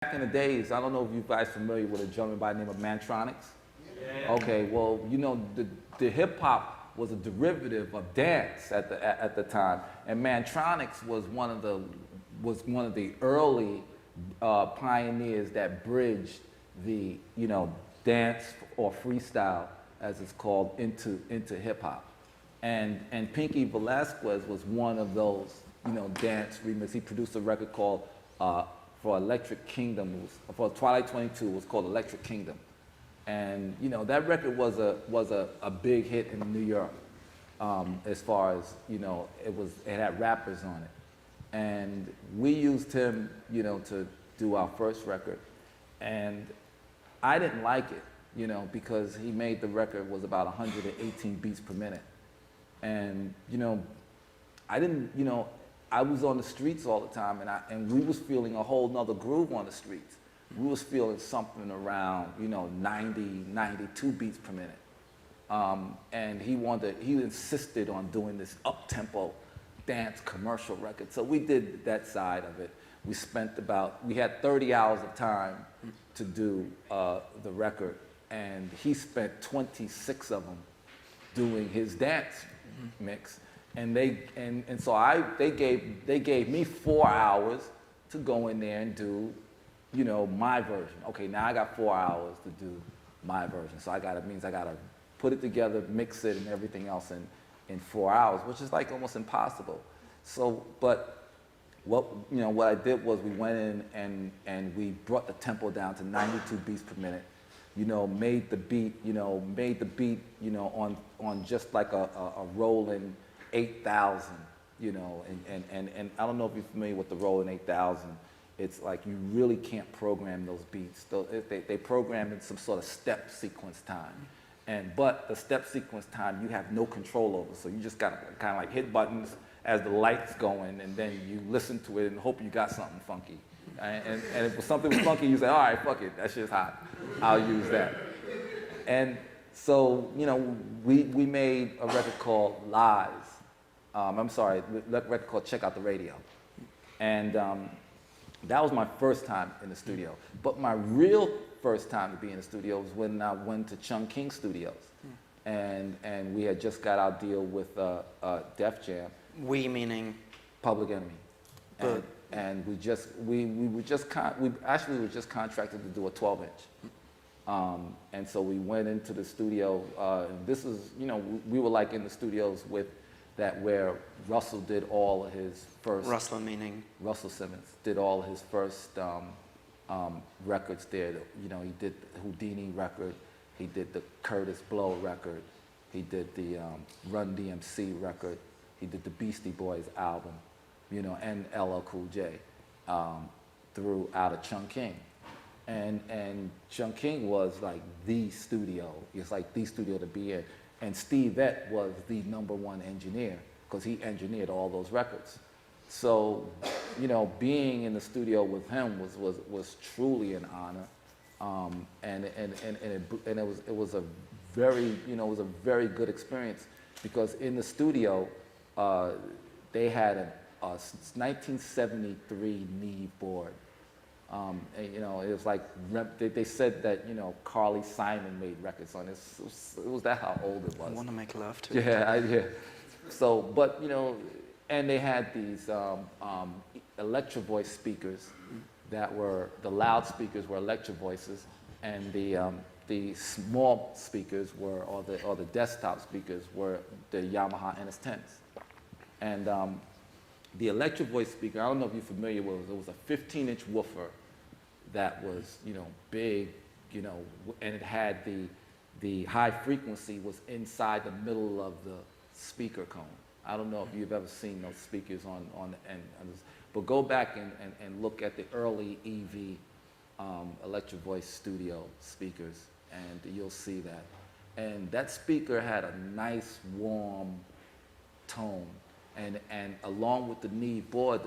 Back in the days, I don't know if you guys familiar with a gentleman by the name of Mantronics. Yeah. Okay, well, you know, the hip hop was a derivative of dance at the time, and Mantronics was one of the early pioneers that bridged the dance or freestyle, as it's called, into hip hop, and Pinky Velasquez was one of those dance remixes. He produced a record called for Electric Kingdom, for Twilight 22, it was called Electric Kingdom. And that record was a big hit in New York, as far as, it had rappers on it. And we used him, to do our first record. And I didn't like it, because he made the record was about 118 beats per minute. And, I didn't, I was on the streets all the time, and we was feeling a whole nother groove on the streets. We was feeling something around, 90, 92 beats per minute. And he insisted on doing this up-tempo dance commercial record. So we did that side of it. We had 30 hours of time to do the record, and he spent 26 of them doing his dance mix. And so they gave me 4 hours to go in there and do, my version. Okay, now I got 4 hours to do my version. So I gotta put it together, mix it, and everything else in 4 hours, which is like almost impossible. So, but what I did was we went in and we brought the tempo down to 92 beats per minute. Made the beat, on just like a rolling 8,000, and I don't know if you're familiar with the rolling 8,000. It's like you really can't program those beats. They program in some sort of step sequence time, but the step sequence time you have no control over. So you just gotta kind of like hit buttons as the lights going, and then you listen to it and hope you got something funky. And if something was funky, you say, all right, fuck it, that shit's hot. I'll use that. And so we made a record called Lies. Record called Check Out the Radio. And that was my first time in the studio. But my real first time to be in the studio was when I went to Chung King Studios. And we had just got our deal with Def Jam. We meaning? Public Enemy. And we were just contracted to do a 12-inch. And so we went into the studio. This is, we were like in the studios where Russell did all of his first. Russell meaning? Russell Simmons did all of his first records there. He did the Houdini record. He did the Curtis Blow record. He did the Run DMC record. He did the Beastie Boys album, and LL Cool J through out of Chung King. And Chung King was like the studio. It's like the studio to be in. And Steve Ett was the #1 engineer because he engineered all those records. So, being in the studio with him was truly an honor. And it was a very good experience because in the studio they had a 1973 Neve board. And, it was like, they said that, Carly Simon made records on this. It was that how old it was. I want to make love to Yeah. So, but, and they had these Electro Voice speakers that were, the loudspeakers were Electro Voices, and the small speakers were, or the desktop speakers were the Yamaha NS10s. And the Electro Voice speaker, I don't know if you're familiar with it, was a 15-inch woofer that was, big, and it had the high frequency was inside the middle of the speaker cone. I don't know if you've ever seen those speakers on the end, but go back and look at the early EV Electro Voice studio speakers, and you'll see that. And that speaker had a nice warm tone. And along with the Neve board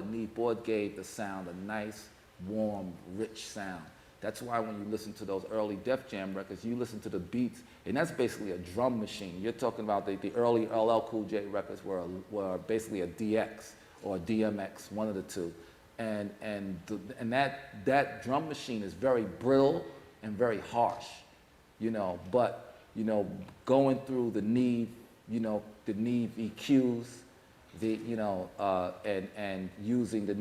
gave the sound a nice, warm, rich sound. That's why when you listen to those early Def Jam records, you listen to the beats, and that's basically a drum machine. You're talking about the early LL Cool J records were basically a DX or a DMX, one of the two. and that drum machine is very brittle and very harsh, you know. But you know, going through the Neve, you know, the Neve EQs, and using the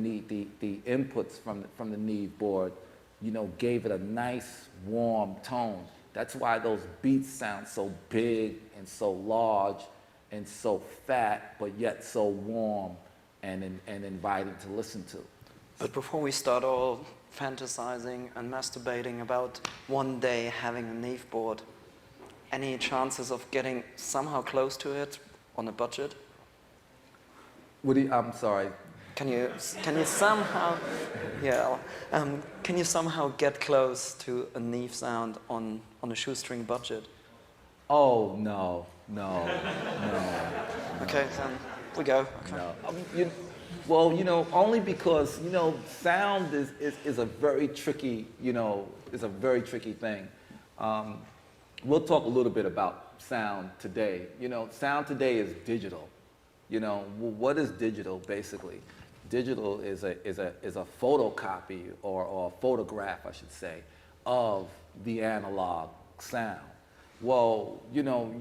inputs from the Neve board, you know, gave it a nice warm tone. That's why those beats sound so big and so large and so fat, but yet so warm and inviting to listen to. But before we start all fantasizing and masturbating about one day having a Neve board, any chances of getting somehow close to it on a budget? I'm sorry. Can you somehow, yeah, can you somehow get close to a Neve sound on a shoestring budget? Oh, no. Okay, then we go. Okay. No. I mean, well, you know, only because, you know, sound is a very tricky, you know, is a very tricky thing. We'll talk a little bit about sound today. You know, sound today is digital. You know, what is digital basically? Digital is a photocopy or a photograph, I should say, of the analog sound. Well, you know,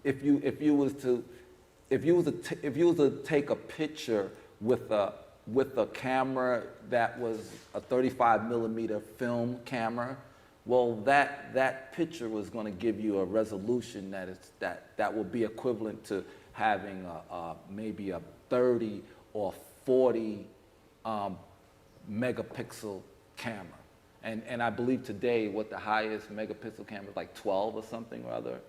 if you was to take a picture with a camera that was a 35 millimeter film camera, well, that picture was going to give you a resolution that will be equivalent to having maybe a 30 or 40 megapixel camera. And I believe today what the highest megapixel camera is, like 12 or something or other.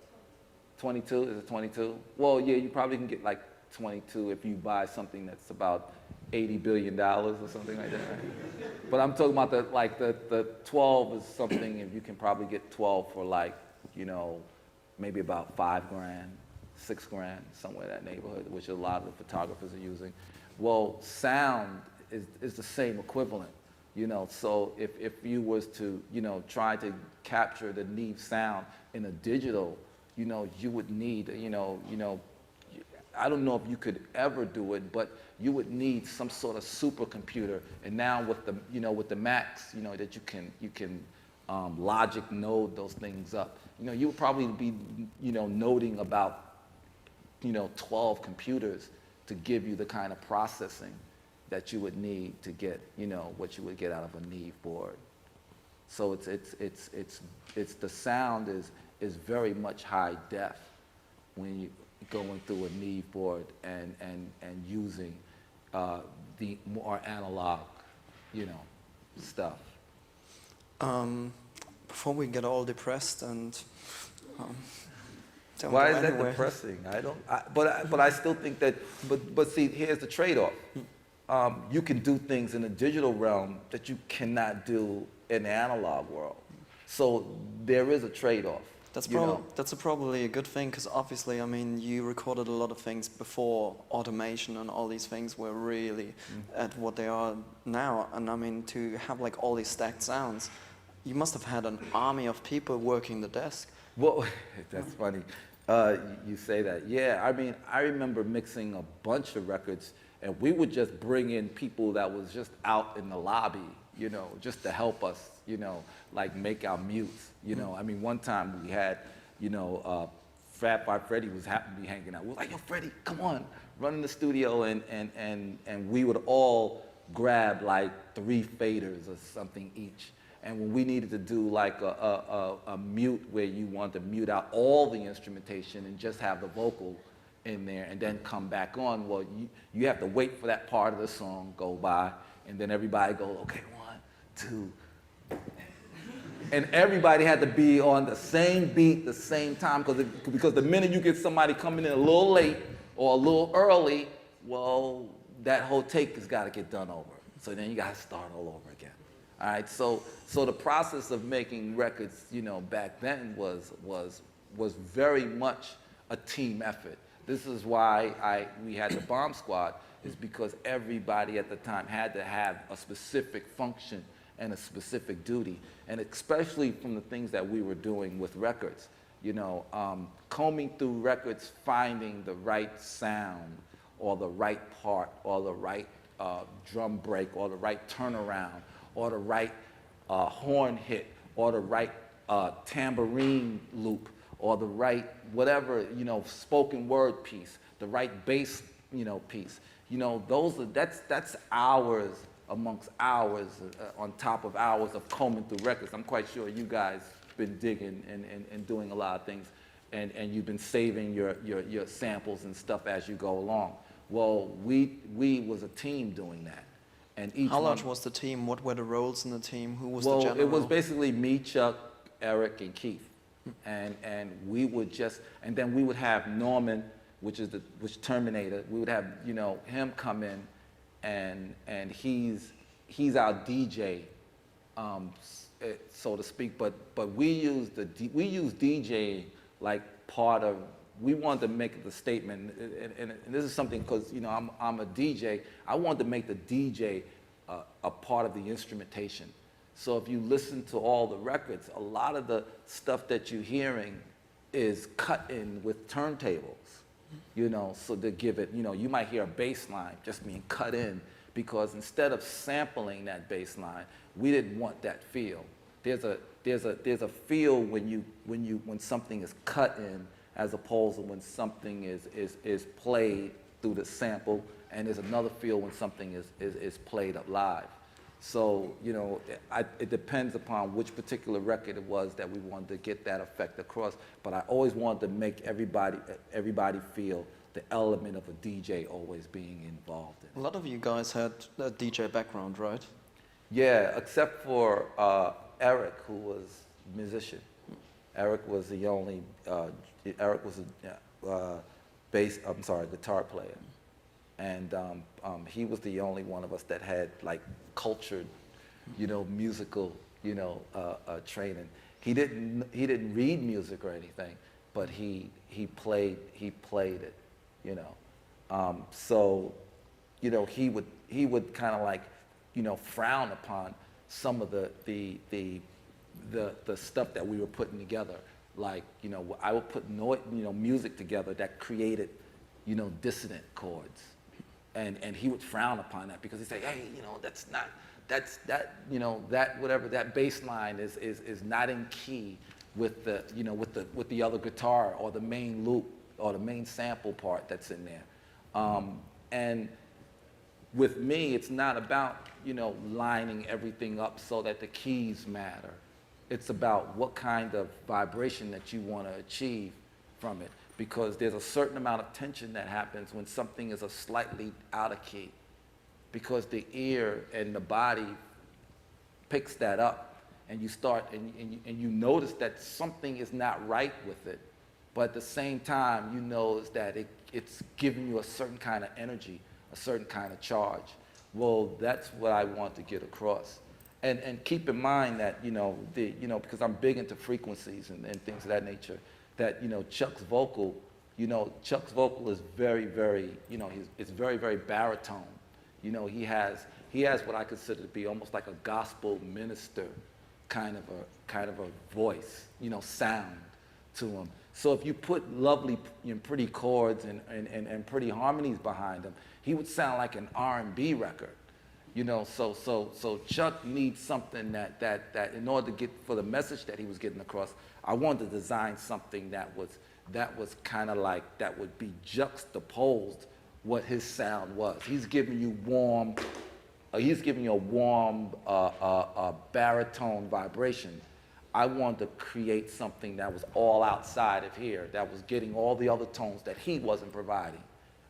22, is it 22? Well, yeah, you probably can get like 22 if you buy something that's about $80 billion or something like that. Right? But I'm talking about the 12 is something, if you can probably get 12 for like, you know, maybe about $5 grand, $6 grand, somewhere in that neighborhood, which a lot of the photographers are using. Well, sound is the same equivalent, you know. So if you was to, you know, try to capture the Neve sound in a digital, you know, you would need, you know, I don't know if you could ever do it, but you would need some sort of supercomputer. And now with the, you know, with the Macs, you know, that you can logic node those things up. You know, you would probably be, you know, noding about, you know, 12 computers to give you the kind of processing that you would need to get, you know, what you would get out of a Neve board. So it's the sound is very much high def when you going through a Neve board and using the more analog, you know, stuff. Before we get all depressed and don't Why go is that anywhere. depressing? But I still think that. But see, here's the trade-off. You can do things in the digital realm that you cannot do in the analog world. So there is a trade-off. That's probably a good thing, because obviously, I mean, you recorded a lot of things before automation and all these things were really at what they are now. And I mean, to have like all these stacked sounds, you must have had an army of people working the desk. Well, that's funny. You say that. Yeah, I mean, I remember mixing a bunch of records, and we would just bring in people that was just out in the lobby, you know, just to help us, you know, like make our mutes, you know. I mean, one time we had, you know, Fat Five Freddy was happened to be hanging out. We were like, yo, Freddy, come on, run in the studio, and we would all grab like 3 faders or something each. And when we needed to do like a mute where you want to mute out all the instrumentation and just have the vocal in there and then come back on, well, you have to wait for that part of the song go by, and then everybody goes, okay, 1, 2. And everybody had to be on the same beat, the same time, because the minute you get somebody coming in a little late or a little early, well, that whole take has got to get done over. So then you got to start all over again. All right, so the process of making records, you know, back then was very much a team effort. This is why we had the Bomb Squad, is because everybody at the time had to have a specific function and a specific duty, and especially from the things that we were doing with records, you know, combing through records, finding the right sound or the right part or the right drum break or the right turnaround or the right horn hit or the right tambourine loop or the right whatever, spoken word piece, the right bass, piece. That's hours amongst hours on top of hours of combing through records. I'm quite sure you guys been digging and doing a lot of things, and you've been saving your samples and stuff as you go along. Well, we was a team doing that, and each How one, large was the team? What were the roles in the team? Who was well, the general? it was basically me, Chuck, Eric, and Keith, and we would just, and then we would have Norman, which Terminator. We would have him come in, and he's our DJ, so to speak. But we use DJ like part of. We wanted to make the statement, and this is something because I'm a DJ. I wanted to make the DJ a part of the instrumentation. So if you listen to all the records, a lot of the stuff that you're hearing is cut in with turntables. So to give it, you might hear a bass line just being cut in because instead of sampling that bass line, we didn't want that feel. There's a feel when something is cut in as opposed to when something is played through the sample, and there's another feel when something is played up live. So, it depends upon which particular record it was that we wanted to get that effect across, but I always wanted to make everybody feel the element of a DJ always being involved in it. A lot of you guys had a DJ background, right? Yeah, except for Eric, who was a musician. Eric was the only, Eric was a guitar player. And he was the only one of us that had like cultured, musical, training. He didn't read music or anything, but he played it, So, he would kind of like, frown upon some of the stuff that we were putting together. Like, I would put music together that created, dissonant chords. And he would frown upon that because he'd say, hey, that bass line is not in key with the other guitar or the main loop or the main sample part that's in there. And with me, it's not about, lining everything up so that the keys matter. It's about what kind of vibration that you want to achieve from it. Because there's a certain amount of tension that happens when something is a slightly out of key. Because the ear and the body picks that up, and you start, and you notice that something is not right with it. But at the same time, you notice that it's giving you a certain kind of energy, a certain kind of charge. Well, that's what I want to get across. And keep in mind that, because I'm big into frequencies and things of that nature, that Chuck's vocal is very, very, it's very, very baritone. He has what I consider to be almost like a gospel minister kind of a voice, sound to him. So if you put lovely and pretty chords and pretty harmonies behind him, he would sound like an R&B record. So Chuck needs something that in order to get for the message that he was getting across, I wanted to design something that was kind of like, that would be juxtaposed what his sound was. He's giving you a warm baritone vibration. I wanted to create something that was all outside of here, that was getting all the other tones that he wasn't providing,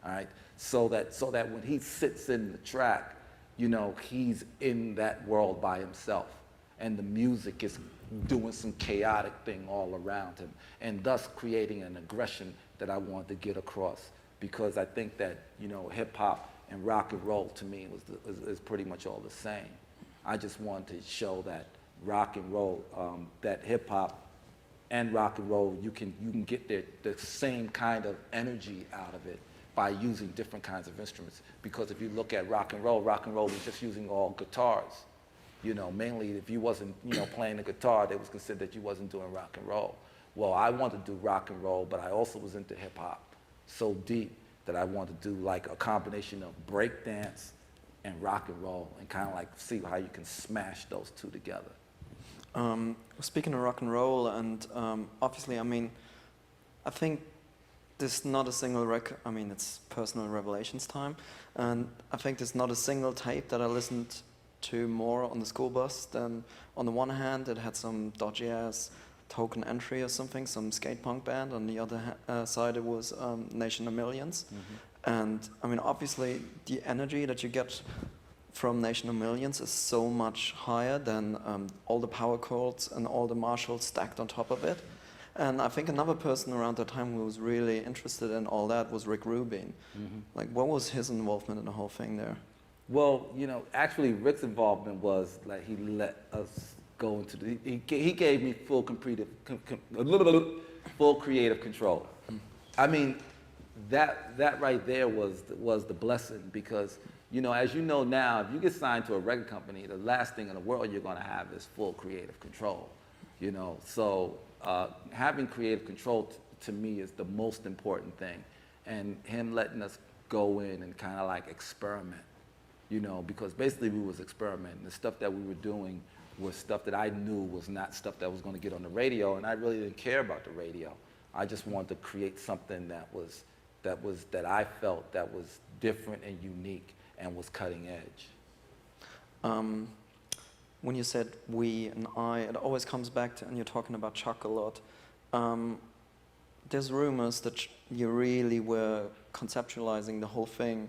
all right? So that when he sits in the track, he's in that world by himself, and the music is doing some chaotic thing all around him, and thus creating an aggression that I wanted to get across. Because I think that, hip hop and rock and roll to me is pretty much all the same. I just wanted to show that rock and roll, that hip hop and rock and roll, you can get the same kind of energy out of it by using different kinds of instruments. Because if you look at rock and roll is just using all guitars. Mainly if you wasn't, playing the guitar, they was considered that you wasn't doing rock and roll. Well, I wanted to do rock and roll, but I also was into hip hop so deep that I wanted to do like a combination of break dance and rock and roll, and kind of like see how you can smash those two together. Speaking of rock and roll, and obviously, I mean, I think there's not a single record, I mean, it's personal revelations time, and I think there's not a single tape that I listened to more on the school bus than, on the one hand, it had some dodgy ass Token Entry or something, some skate punk band. On the other side, it was Nation of Millions. And I mean, obviously, the energy that you get from Nation of Millions is so much higher than all the power chords and all the Marshalls stacked on top of it. And I think another person around that time who was really interested in all that was Rick Rubin. Like, what was his involvement in the whole thing there? Well, you know, actually Rick's involvement was like he let us go into the, he gave me full creative control. I mean, that right there was the blessing, because, you know, as you know now, if you get signed to a record company, the last thing in the world you're going to have is full creative control, you know. So having creative control to me is the most important thing, and him letting us go in and kind of like experiment, you know, because basically we was experimenting. The stuff that we were doing was stuff that I knew was not stuff that was going to get on the radio, and I really didn't care about the radio. I just wanted to create something that I felt that was different and unique and was cutting edge. When you said we and I, it always comes back to, and you're talking about Chuck a lot. There's rumors that you really were conceptualizing the whole thing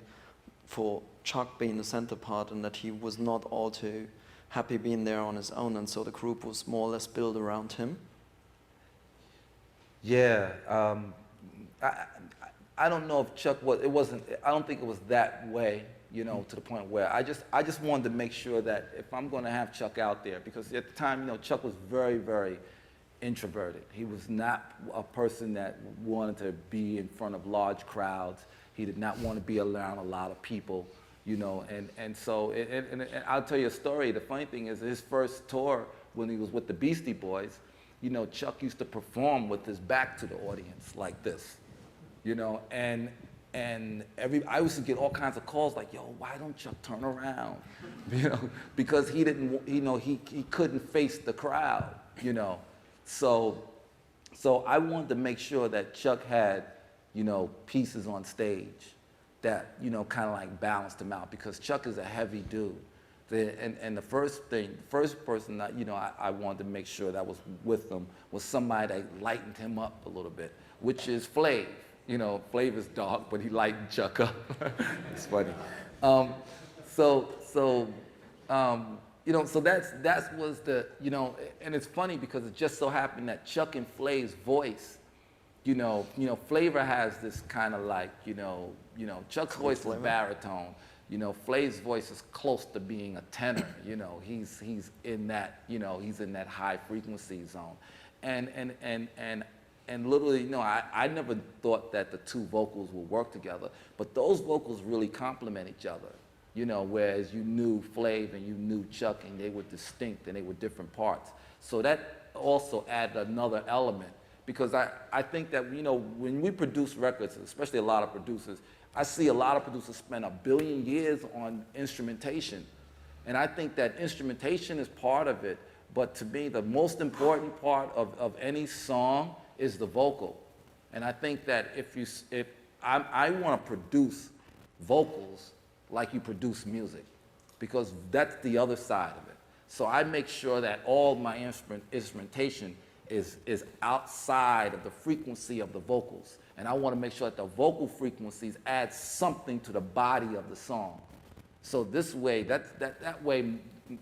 for Chuck being the center part, and that he was not all too happy being there on his own, and so the group was more or less built around him. Yeah, I don't know if Chuck was, it wasn't, I don't think it was that way, you know, to the point where I just wanted to make sure that if I'm going to have Chuck out there, because at the time, you know, Chuck was very, very introverted. He was not a person that wanted to be in front of large crowds. He did not want to be around a lot of people, you know, and so, and I'll tell you a story. The funny thing is, his first tour when he was with the Beastie Boys, you know, Chuck used to perform with his back to the audience like this, you know, and I used to get all kinds of calls like, yo, why don't Chuck turn around, you know, because he didn't, you know, he couldn't face the crowd, you know, so I wanted to make sure that Chuck had, you know, pieces on stage that, you know, kind of like balanced him out, because Chuck is a heavy dude. And the first person that, you know, I wanted to make sure that was with him was somebody that lightened him up a little bit, which is Flav. You know, Flav is dark, but he lightened Chuck up. It's funny. You know, so that was the, you know, and it's funny because it just so happened that Chuck and Flav's voice, you know, Flavor has this kind of like, you know, Chuck's voice is baritone. You know, Flav's voice is close to being a tenor. You know, he's in that, you know, he's in that high frequency zone, and literally, you know, I never thought that the two vocals would work together, but those vocals really complement each other. You know, whereas you knew Flav and you knew Chuck, and they were distinct and they were different parts. So that also added another element, because I think that, you know, when we produce records, especially a lot of producers, I see a lot of producers spend 1 billion years on instrumentation. And I think that instrumentation is part of it, but to me, the most important part of any song is the vocal. And I think that if I want to produce vocals like you produce music, because that's the other side of it. So I make sure that all my instrumentation is outside of the frequency of the vocals. And I want to make sure that the vocal frequencies add something to the body of the song. So this way, that way,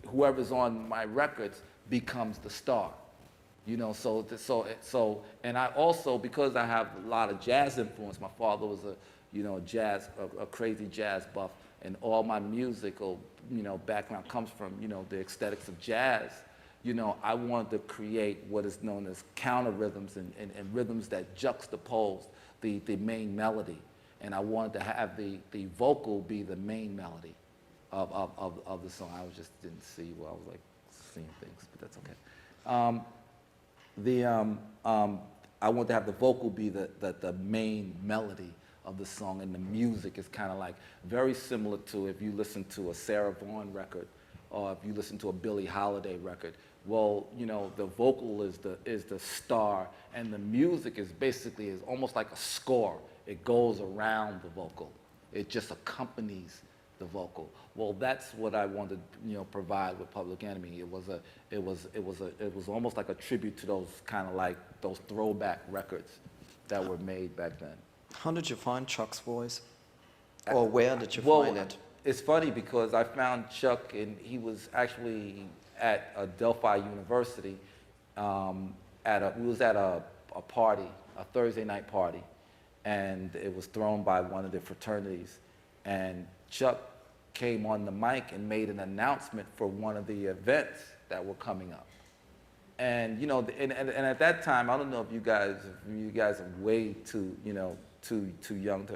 whoever's on my records becomes the star. You know, and I also, because I have a lot of jazz influence, my father was a crazy jazz buff, and all my musical, you know, background comes from, you know, the aesthetics of jazz. You know, I wanted to create what is known as counter rhythms and rhythms that juxtapose the main melody. And I wanted to have the vocal be the main melody of the song. I just didn't see, well, I was like seeing things, but that's okay. I want to have the vocal be the main melody of the song, and the music is kind of like very similar to if you listen to a Sarah Vaughan record, or if you listen to a Billie Holiday record. Well, you know, the vocal is the star, and the music is basically is almost like a score. It goes around the vocal. It just accompanies the vocal. Well, that's what I wanted, you know, provide with Public Enemy. It was almost like a tribute to those kind of like those throwback records that were made back then. How did you find Chuck's voice? Or where did you Well, find it? it's funny because I found Chuck, and he was actually at Delphi University. We was at a party, a Thursday night party, and it was thrown by one of the fraternities. And Chuck came on the mic and made an announcement for one of the events that were coming up. And you know, and at that time, I don't know if you guys are way too, you know, too young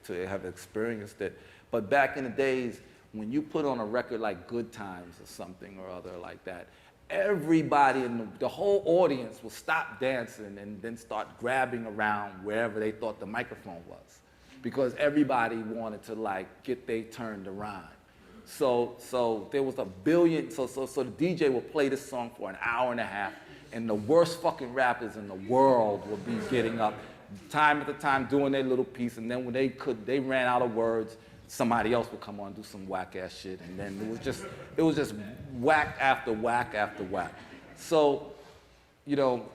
to have experienced it. But back in the days, when you put on a record like Good Times or something or other like that, everybody in the whole audience will stop dancing and then start grabbing around wherever they thought the microphone was, because everybody wanted to like get their turn to rhyme. So there was a billion, so the DJ would play this song for an hour and a half, and the worst fucking rappers in the world would be getting up time after time doing their little piece, and then when they ran out of words, somebody else would come on and do some whack ass shit, and then it was just whack after whack after whack. So, you know,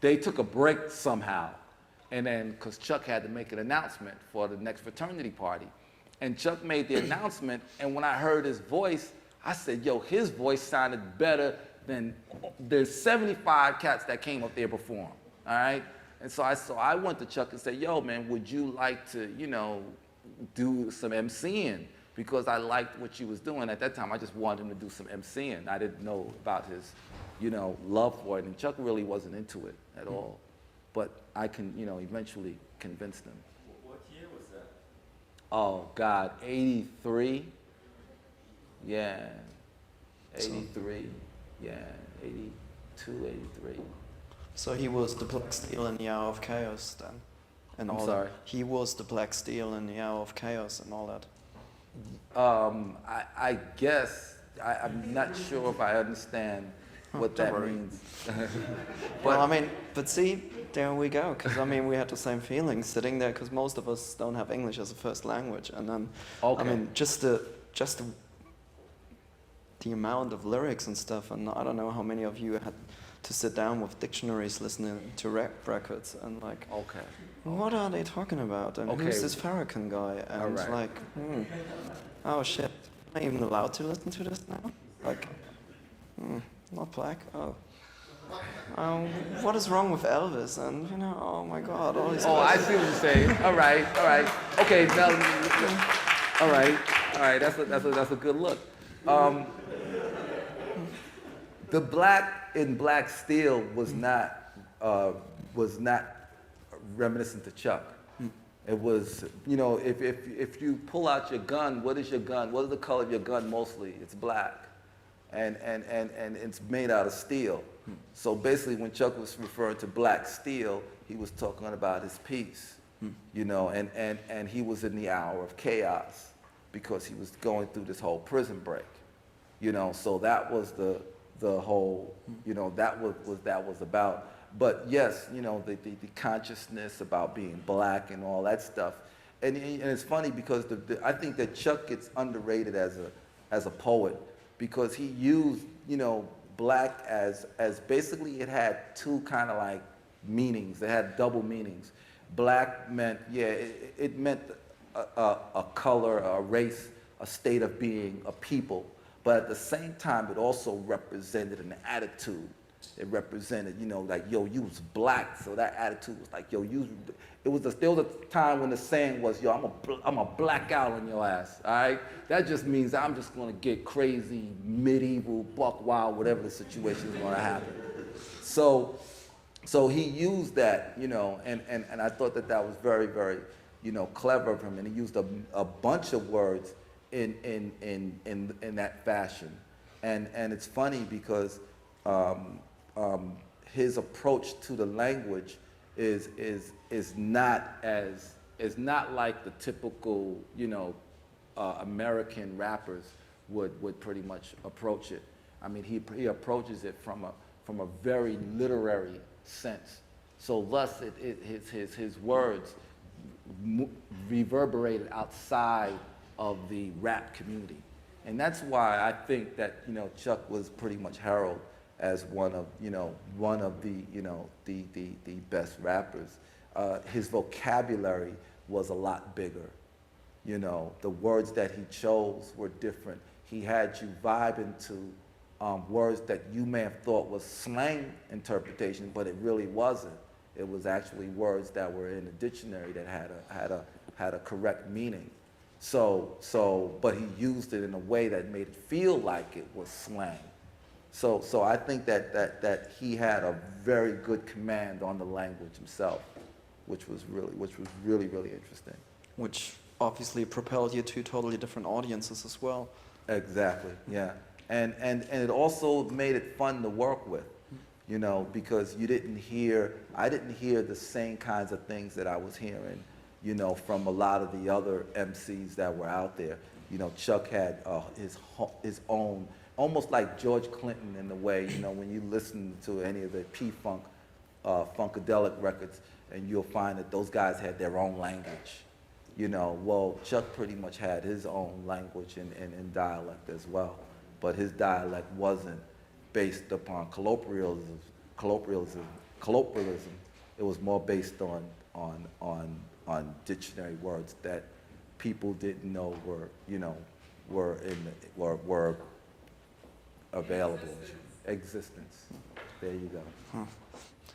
they took a break somehow, and then because Chuck had to make an announcement for the next fraternity party, and Chuck made the announcement, and when I heard his voice, I said, yo, his voice sounded better than the 75 cats that came up there before him, all right? And so I went to Chuck and said, yo, man, would you like to, you know, do some MCing? Because I liked what you was doing. At that time, I just wanted him to do some MCing. I didn't know about his, you know, love for it, and Chuck really wasn't into it at all. But I can, you know, eventually convinced him. What year was that? Oh, God, 83? Yeah, 83, yeah, 82, 83. So he was the Black Steel in the Hour of Chaos then? And all sorry? That. He was the Black Steel in the Hour of Chaos and all that? I guess, I'm not sure if I understand what that means. Well, I mean, but see, there we go, because I mean, we had the same feeling sitting there, because most of us don't have English as a first language, and then, Okay. I mean, just the amount of lyrics and stuff, and I don't know how many of you had to sit down with dictionaries listening to rap records, and like, Okay. what are they talking about, and Okay. who's this Farrakhan guy, and All right. like, oh shit, am I even allowed to listen to this now? Like, not black, oh. What is wrong with Elvis? And you know, oh my God, all these. Oh, I see what you're saying. All right. Okay, now, all right. That's a good look. The black in Black Steel was not reminiscent to Chuck. It was, you know, if you pull out your gun, what is your gun? What is the color of your gun mostly? It's black. And it's made out of steel. So basically when Chuck was referring to Black Steel, he was talking about his piece, you know, and he was in the hour of chaos because he was going through this whole prison break, you know, so that was the whole, you know, that was about. But yes, you know, the consciousness about being black and all that stuff. And it's funny because I think that Chuck gets underrated as a poet, because he used, you know, black as basically it had two kind of like meanings. It had double meanings. Black meant, yeah, it meant a color, a race, a state of being, a people. But at the same time, it also represented an attitude. It represented, you know, like, yo, you was black, so that attitude was like, yo, there was a time when the saying was, yo, I'm a black out on your ass, all right? That just means I'm just gonna get crazy, medieval, buck wild, whatever the situation is gonna happen. So he used that, you know, and I thought that was very, very, you know, clever of him, and he used a bunch of words in that fashion. And it's funny because his approach to the language is not as is not like the typical, American rappers would pretty much approach it. I mean, he approaches it from a very literary sense. So thus, his words reverberated outside of the rap community. And that's why I think that, Chuck was pretty much heralded as one of the best rappers. His vocabulary was a lot bigger. The words that he chose were different. He had you vibing to words that you may have thought was slang interpretation, but it really wasn't. It was actually words that were in the dictionary that had a correct meaning. But he used it in a way that made it feel like it was slang. So I think that he had a very good command on the language himself, which was really interesting. Which obviously propelled you to totally different audiences as well. Exactly, yeah. And it also made it fun to work with, because I didn't hear the same kinds of things that I was hearing, from a lot of the other MCs that were out there. Chuck had his own, almost like George Clinton in the way, when you listen to any of the P-Funk, Funkadelic records, and you'll find that those guys had their own language. Well, Chuck pretty much had his own language and dialect as well, but his dialect wasn't based upon colloquialism. It was more based on dictionary words that people didn't know were available. Existence. There you go. Huh.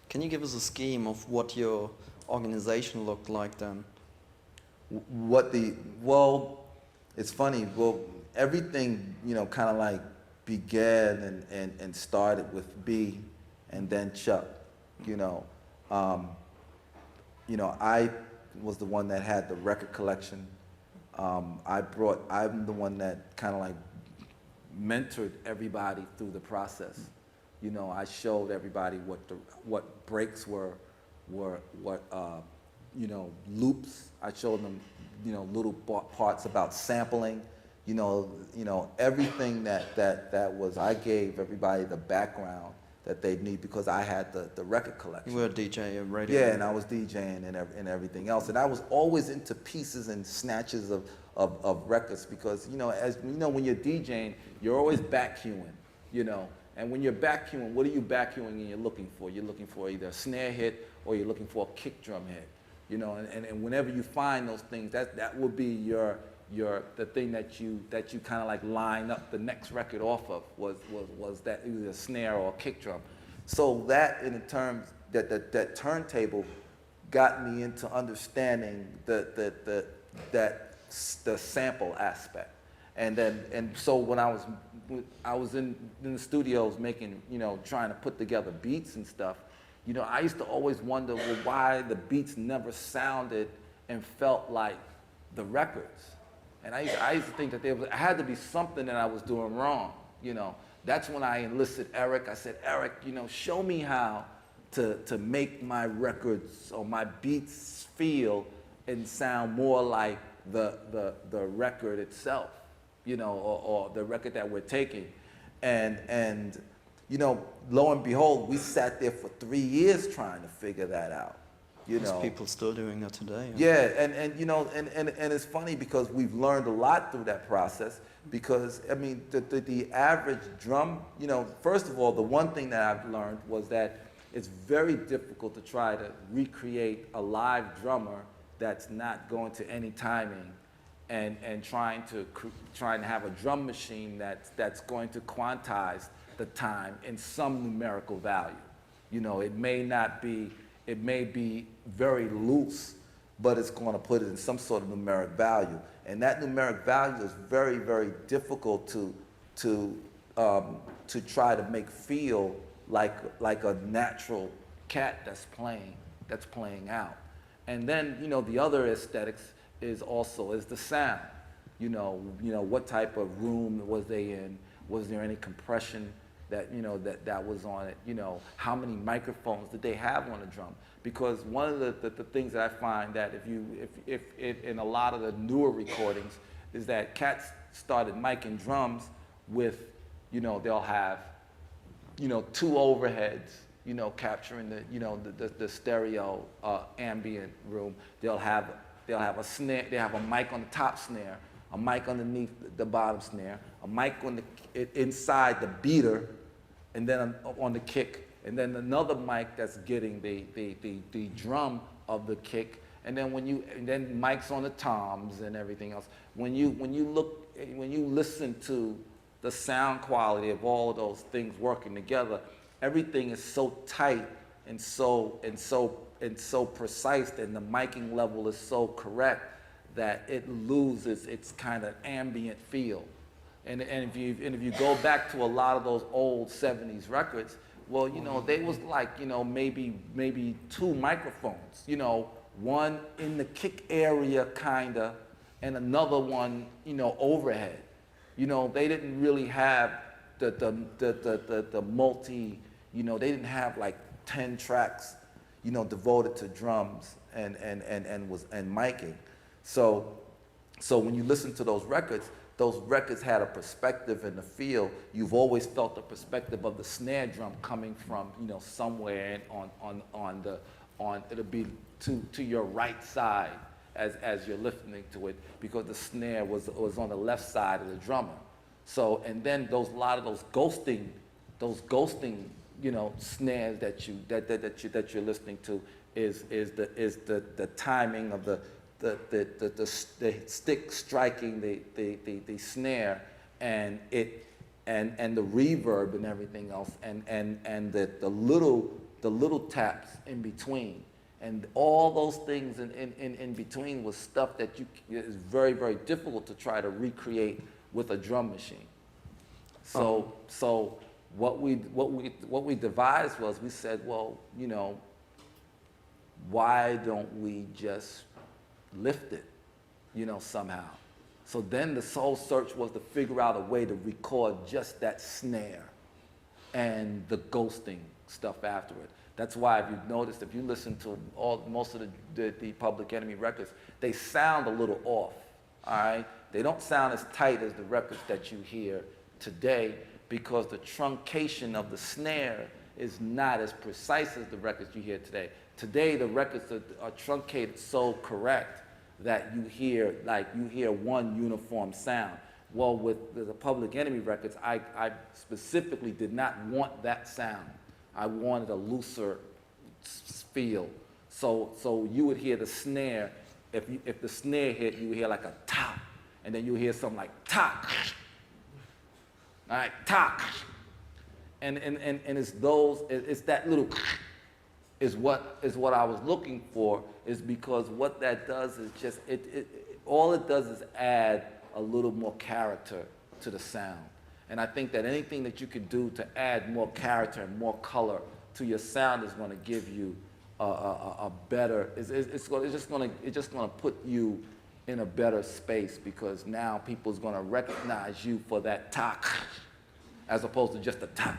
Can you give us a scheme of what your organization looked like then? It's funny. Well, everything, kind of like began and started with B and then Chuck, I was the one that had the record collection. I'm the one that kind of like mentored everybody through the process. I showed everybody what breaks were, loops. I showed them, little parts about sampling, everything that was, I gave everybody the background that they need because I had the record collection. You were a DJ, a radio. Yeah, and I was DJing and everything else. And I was always into pieces and snatches of records because, when you're DJing, you're always backcuing, And when you're backcuing, what are you backcuing and you're looking for? You're looking for either a snare hit or you're looking for a kick drum hit. And whenever you find those things, that would be the thing that you kind of like line up the next record off of was that either a snare or a kick drum. So that in terms that turntable got me into understanding the sample aspect. And so when I was in the studios making, trying to put together beats and stuff, I used to always wonder why the beats never sounded and felt like the records. And I used to think that there had to be something that I was doing wrong, That's when I enlisted Eric. I said, Eric, show me how to make my records or my beats feel and sound more like the record itself, or the record that we're taking. And lo and behold, we sat there for 3 years trying to figure that out. There's people still doing that today. Yeah, and it's funny because we've learned a lot through that process because, the average drum, first of all, the one thing that I've learned was that it's very difficult to try to recreate a live drummer that's not going to any timing and trying to have a drum machine that's going to quantize the time in some numerical value. It may be very loose, but it's going to put it in some sort of numeric value. And that numeric value is very, very difficult to try to make feel like a natural cat that's playing out. And then, the other aesthetics is the sound. What type of room was they in? Was there any compression that, that was on it, how many microphones did they have on the drum? Because one of the things that I find that if in a lot of the newer recordings is that cats started miking drums with, they'll have, two overheads, capturing the stereo ambient room. They'll have a snare, they have a mic on the top snare, a mic underneath the bottom snare, a mic on inside the beater, and then on the kick, and then another mic that's getting the drum of the kick, and then then mics on the toms and everything else. When you listen to the sound quality of all of those things working together, everything is so tight and so precise, and the miking level is so correct that it loses its kind of ambient feel. And if you go back to a lot of those old 70s records, well, they was like, maybe two microphones, one in the kick area kinda, and another one, overhead. They didn't really have the multi, they didn't have like 10 tracks, devoted to drums and miking. So when you listen to those records had a perspective and a feel. You've always felt the perspective of the snare drum coming from, somewhere it'll be to your right side as you're listening to it, because the snare was on the left side of the drummer. So, and then a lot of those ghosting, snares that you're listening to is the timing of the stick striking the snare, and the reverb and everything else, and the little taps in between, and all those things in between was stuff that is very, very difficult to try to recreate with a drum machine. So what we devised was, we said, well, why don't we just lift it, somehow? So then the soul search was to figure out a way to record just that snare and the ghosting stuff after it. That's why, if you've noticed, if you listen to most of the Public Enemy records, they sound a little off, all right? They don't sound as tight as the records that you hear today, because the truncation of the snare is not as precise as the records you hear today. Today, the records are truncated so correct that you hear one uniform sound. Well, with the Public Enemy records, I specifically did not want that sound. I wanted a looser feel. So you would hear the snare. If the snare hit, you would hear like a top, and then you hear something like top. All right, top. And it's that little is what I was looking for, is because what that does is just all it does is add a little more character to the sound. And I think that anything that you can do to add more character and more color to your sound is going to give you a better. It's just going to put you in a better space, because now people's going to recognize you for that talk, as opposed to just a talk.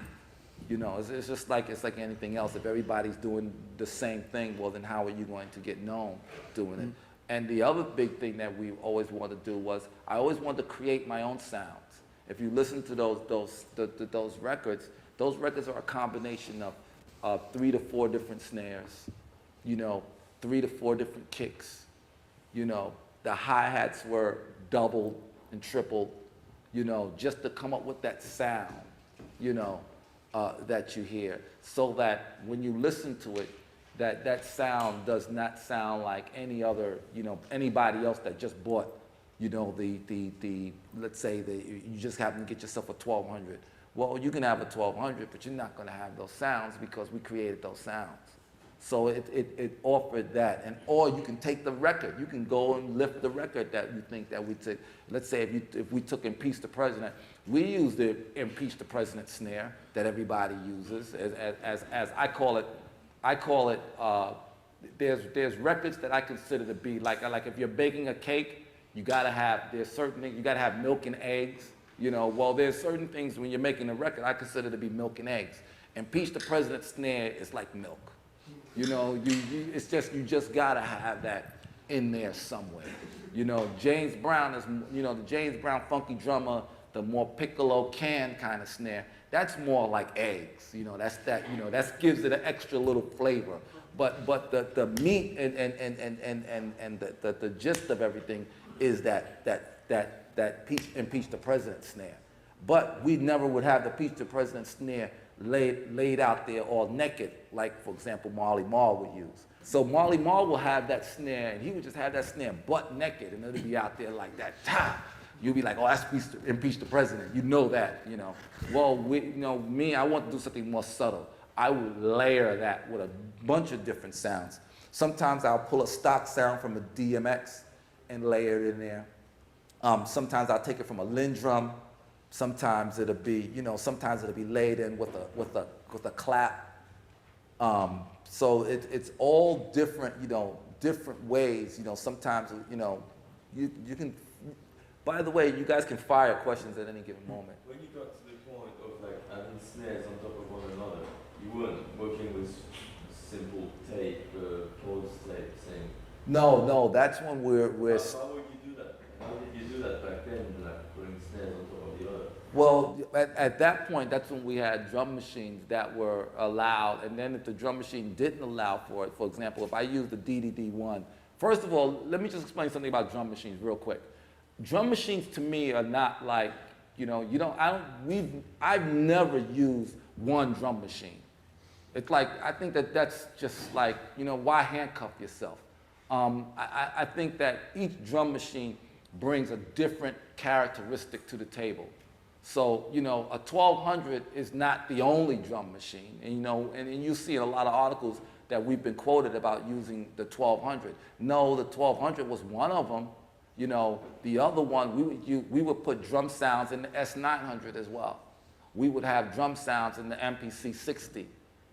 It's just like anything else. If everybody's doing the same thing, well, then how are you going to get known doing it? And the other big thing that we always wanted to do was, I always wanted to create my own sounds. If you listen to those records are a combination of 3 to 4 different snares, 3 to 4 different kicks, the hi-hats were doubled and tripled, just to come up with that sound, that you hear, so that when you listen to it, that sound does not sound like any other, anybody else that just bought, let's say you just happen to get yourself a 1200. Well, you can have a 1200, but you're not going to have those sounds, because we created those sounds. So it offered that. Or you can take the record. You can go and lift the record that you think that we took. Let's say if we took Impeach the President, we used the Impeach the President snare that everybody uses, as I call it. There's records that I consider to be like if you're baking a cake, there's certain things. You gotta have milk and eggs. You know, well, there's certain things when you're making a record I consider to be milk and eggs. Impeach the President snare is like milk. You know, it's just, you just gotta have that in there somewhere. You know, James Brown is, you know, the James Brown funky drummer, the more piccolo can kind of snare, that's more like eggs. You know, that's that, you know, that gives it an extra little flavor. But the meat and the gist of everything is that impeach the president snare. But we never would have the impeach the president snare laid out there all naked, like, for example, Marley Marl would use. So Marley Marl will have that snare, and he would just have that snare butt naked, and it'll be out there like that. Ta! You'll be like, oh, that's impeach the president. You know that, you know. Well, you know, me, I want to do something more subtle. I would layer that with a bunch of different sounds. Sometimes I'll pull a stock sound from a DMX and layer it in there. Sometimes I'll take it from a Lindrum. Sometimes it'll be, you know, sometimes it'll be laid in with a clap. So it's all different, you know, different ways. You know, sometimes, you know, you can. By the way, you guys can fire questions at any given moment. When you got to the point of like adding snares on top of one another, you weren't working with simple tape, pause tape, saying. No, that's when we're. How would you do that? How did you do that back then, like putting snares on top of the other? Well, at that point, that's when we had drum machines that were allowed, and then if the drum machine didn't allow for it, for example, if I used the DDD-1, first of all, let me just explain something about drum machines real quick. Drum machines to me are not like, you know, I've never used one drum machine. It's like, I think that's just like, you know, why handcuff yourself? I think that each drum machine brings a different characteristic to the table. So, you know, a 1200 is not the only drum machine. And, you know, and you see in a lot of articles that we've been quoted about using the 1200. No, the 1200 was one of them. You know, the other one, we would put drum sounds in the S900 as well. We would have drum sounds in the MPC 60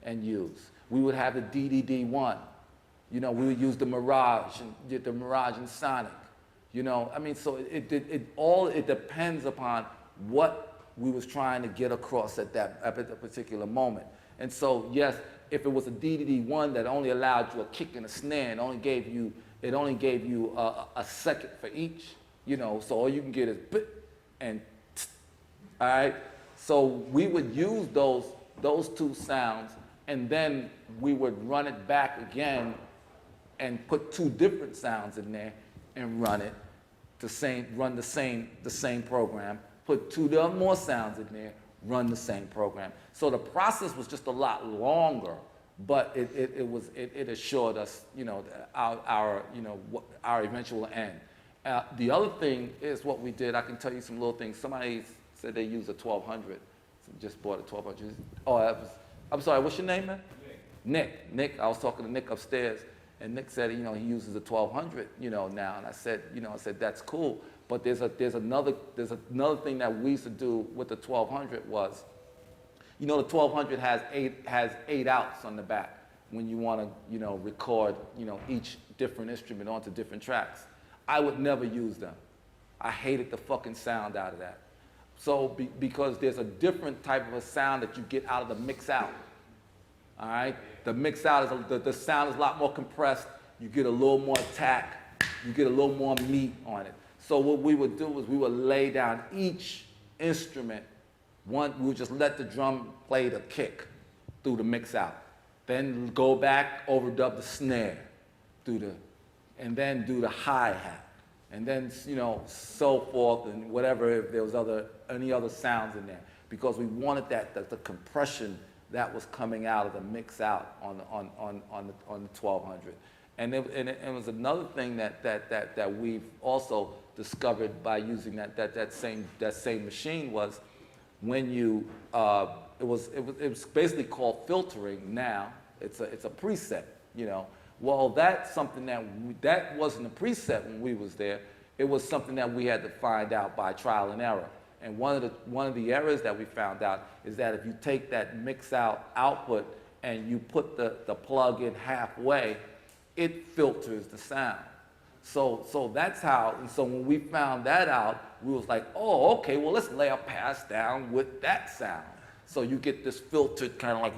and use. We would have the DDD-1. You know, we would use the Mirage and Sonic. You know, I mean, so it depends upon what we was trying to get across at that particular moment. And so, yes, if it was a DDD-1 that only allowed you a kick and a snare and only gave you a second for each, you know, so all you can get is bit and tsk, all right? So we would use those two sounds, and then we would run it back again and put two different sounds in there and run the same program, put two more sounds in there, run the same program. So the process was just a lot longer, but it assured us, you know, our eventual end. The other thing is what we did. I can tell you some little things. Somebody said they used a 1200. Just bought a 1200. Oh, I'm sorry. What's your name, man? Nick. I was talking to Nick upstairs, and Nick said, you know, he uses a 1200, you know, now. And I said, that's cool. But there's another thing that we used to do with the 1200 was, you know, the 1200 has eight outs on the back when you want to, you know, record, you know, each different instrument onto different tracks. I would never use them. I hated the fucking sound out of that. So because there's a different type of a sound that you get out of the mix out. All right, the mix out is the sound is a lot more compressed. You get a little more attack. You get a little more meat on it. So what we would do is we would lay down each instrument. We would just let the drum play the kick through the mix out. Then go back, overdub the snare and then do the hi-hat. And then, you know, so forth and whatever, if there was any other sounds in there. Because we wanted the compression that was coming out of the mix out on the 1200. And it was another thing that we've also discovered by using that same machine was when you it was basically called filtering now. It's a preset, you know. Well, that's something that wasn't a preset when we was there. It was something that we had to find out by trial and error. And one of the errors that we found out is that if you take that mix out output and you put the plug in halfway, it filters the sound. So that's how, and so when we found that out, we was like, oh, okay, well, let's lay a pass down with that sound. So you get this filtered kind of like,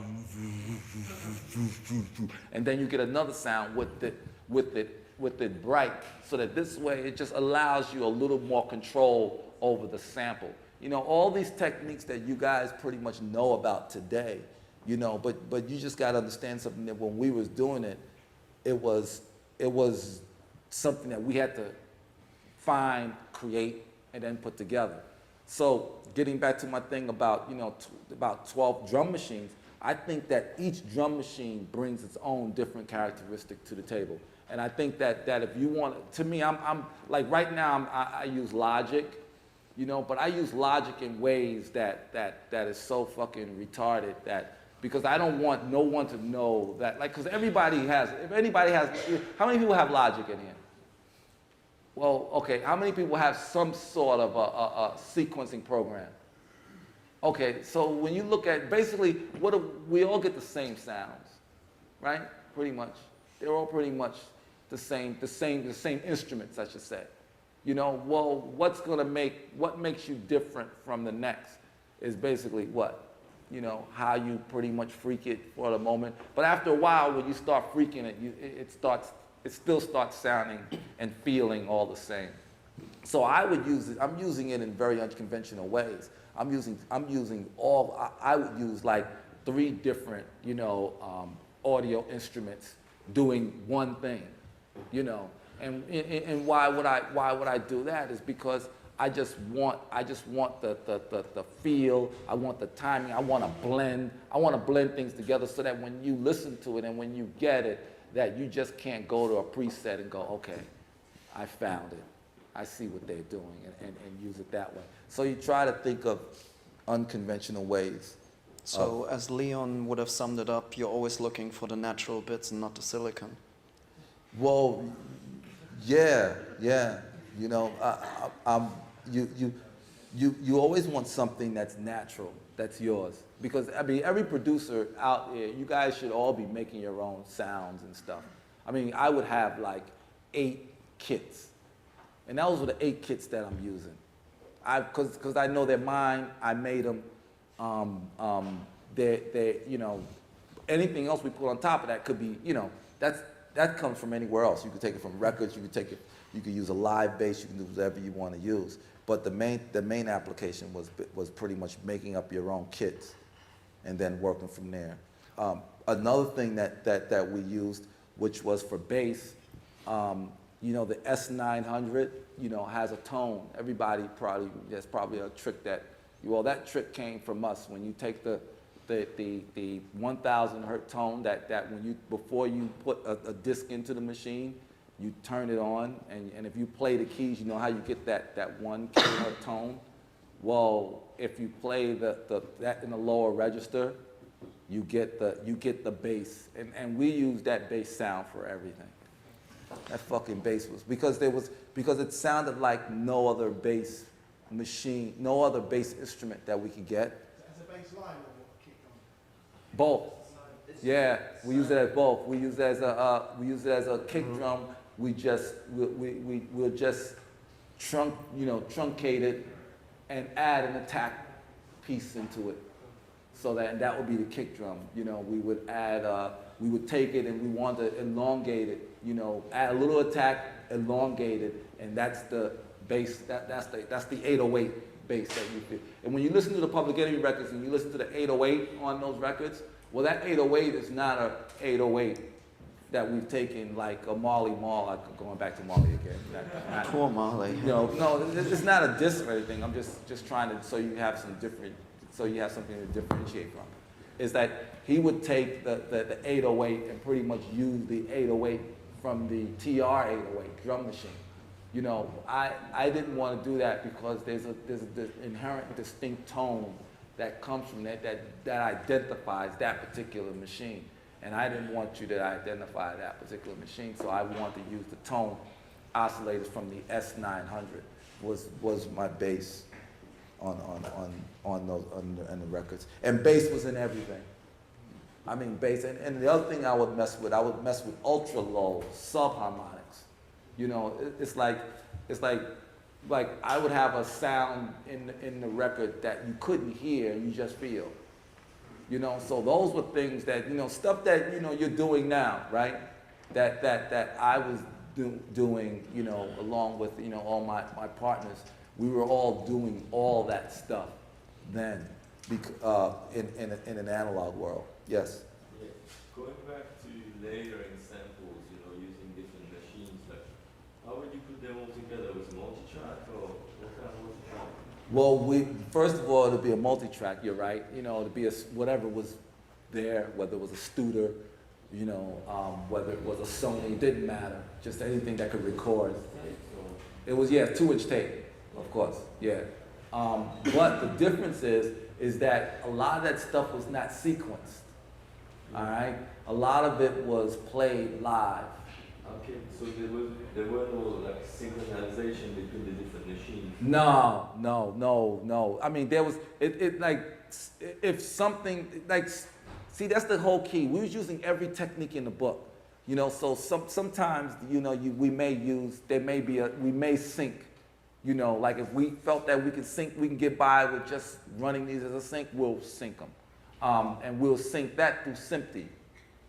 and then you get another sound with it bright, so that this way it just allows you a little more control over the sample. You know, all these techniques that you guys pretty much know about today, you know, but you just got to understand something, that when we was doing it, it was something that we had to find, create, and then put together. So getting back to my thing about, you know, about 12 drum machines, I think that each drum machine brings its own different characteristic to the table. And I think that if you want, to me, I'm like right now, I use Logic, you know, but I use Logic in ways that is so fucking retarded that, because I don't want no one to know that, like, because everybody has, if anybody has, how many people have Logic in here? Well, okay, how many people have some sort of a sequencing program? Okay, so when you look at, basically, we all get the same sounds, right? Pretty much. They're all pretty much the same instruments, I should say. You know, well, what makes you different from the next is basically what? You know, how you pretty much freak it for the moment. But after a while, when you start freaking it, it still starts sounding and feeling all the same. So I would use it, I'm using it in very unconventional ways. I would use like 3 different, you know, audio instruments doing one thing, you know. And why would I do that is because I just want the feel, I want the timing, I want to blend things together so that when you listen to it and when you get it, that you just can't go to a preset and go, okay, I found it. I see what they're doing, and use it that way. So you try to think of unconventional ways. So as Leon would have summed it up, you're always looking for the natural bits and not the silicon. Well, yeah. You know, you always want something that's natural, that's yours. Because, I mean, every producer out here, you guys should all be making your own sounds and stuff. I mean, I would have like 8 kits. And those were the 8 kits that I'm using. Because I know they're mine, I made them. They're, you know, anything else we put on top of that could be, you know, that comes from anywhere else. You could take it from records, you could use a live bass, you can do whatever you want to use. But the main application was pretty much making up your own kits and then working from there. Another thing that we used, which was for bass, you know, the S900, you know, has a tone. Everybody there's probably a trick that trick came from us. When you take the 1,000 hertz tone before you put a disc into the machine, you turn it on, and if you play the keys, you know how you get that 1 kilohertz tone? Well, if you play that in the lower register, you get the bass, and we use that bass sound for everything. That fucking bass was because it sounded like no other bass machine, no other bass instrument that we could get. As a bass line or a kick drum? Both. Yeah, we use it as both. We use it as a kick drum. We'll just truncate it and add an attack piece into it. So that would be the kick drum. You know, we would take it and we want to elongate it, you know, add a little attack, elongate it, and that's the bass, that's the 808 bass that you feel. And when you listen to the Public Enemy records and you listen to the 808 on those records, well, that 808 is not a 808 that we've taken like a Marley Marl, going back to Marley again. Poor Marley. You know, no, it's not a diss or anything. I'm just trying to, so you have something to differentiate from. Is that he would take the 808 and pretty much use the 808 from the TR 808 drum machine. You know, I didn't want to do that because there's an inherent distinct tone that comes from that identifies that particular machine. And I didn't want you to identify that particular machine, so I wanted to use the tone oscillators from the S900 was my bass on the records. And bass was in everything. I mean bass, and the other thing I would mess with ultra low subharmonics. You know, it's like I would have a sound in the record that you couldn't hear, you just feel. You know, so those were things that, you know, stuff that, you know, you're doing now, right? That I was doing, you know, along with, you know, all my partners. We were all doing all that stuff then in an analog world. Yes? Yeah. Going back to layering samples, you know, using different machines, like, how would you put them all together? Was it multi-track or what kind of multi-track? Well, first of all, it'll be a multi-track, you're right. You know, it'll be whatever was there, whether it was a Studer, you know, whether it was a Sony, it didn't matter. Just anything that could record. It was, yeah, 2-inch tape, of course, yeah. But the difference is that a lot of that stuff was not sequenced, all right? A lot of it was played live. Okay, so there were no like synchronization between the different machines. No. I mean, there was like if something like, see, that's the whole key. We was using every technique in the book, you know. So sometimes, you know, we may sync, you know, like if we felt that we could sync, we can get by with just running these as a sync, we'll sync them, and we'll sync that through SMPTE,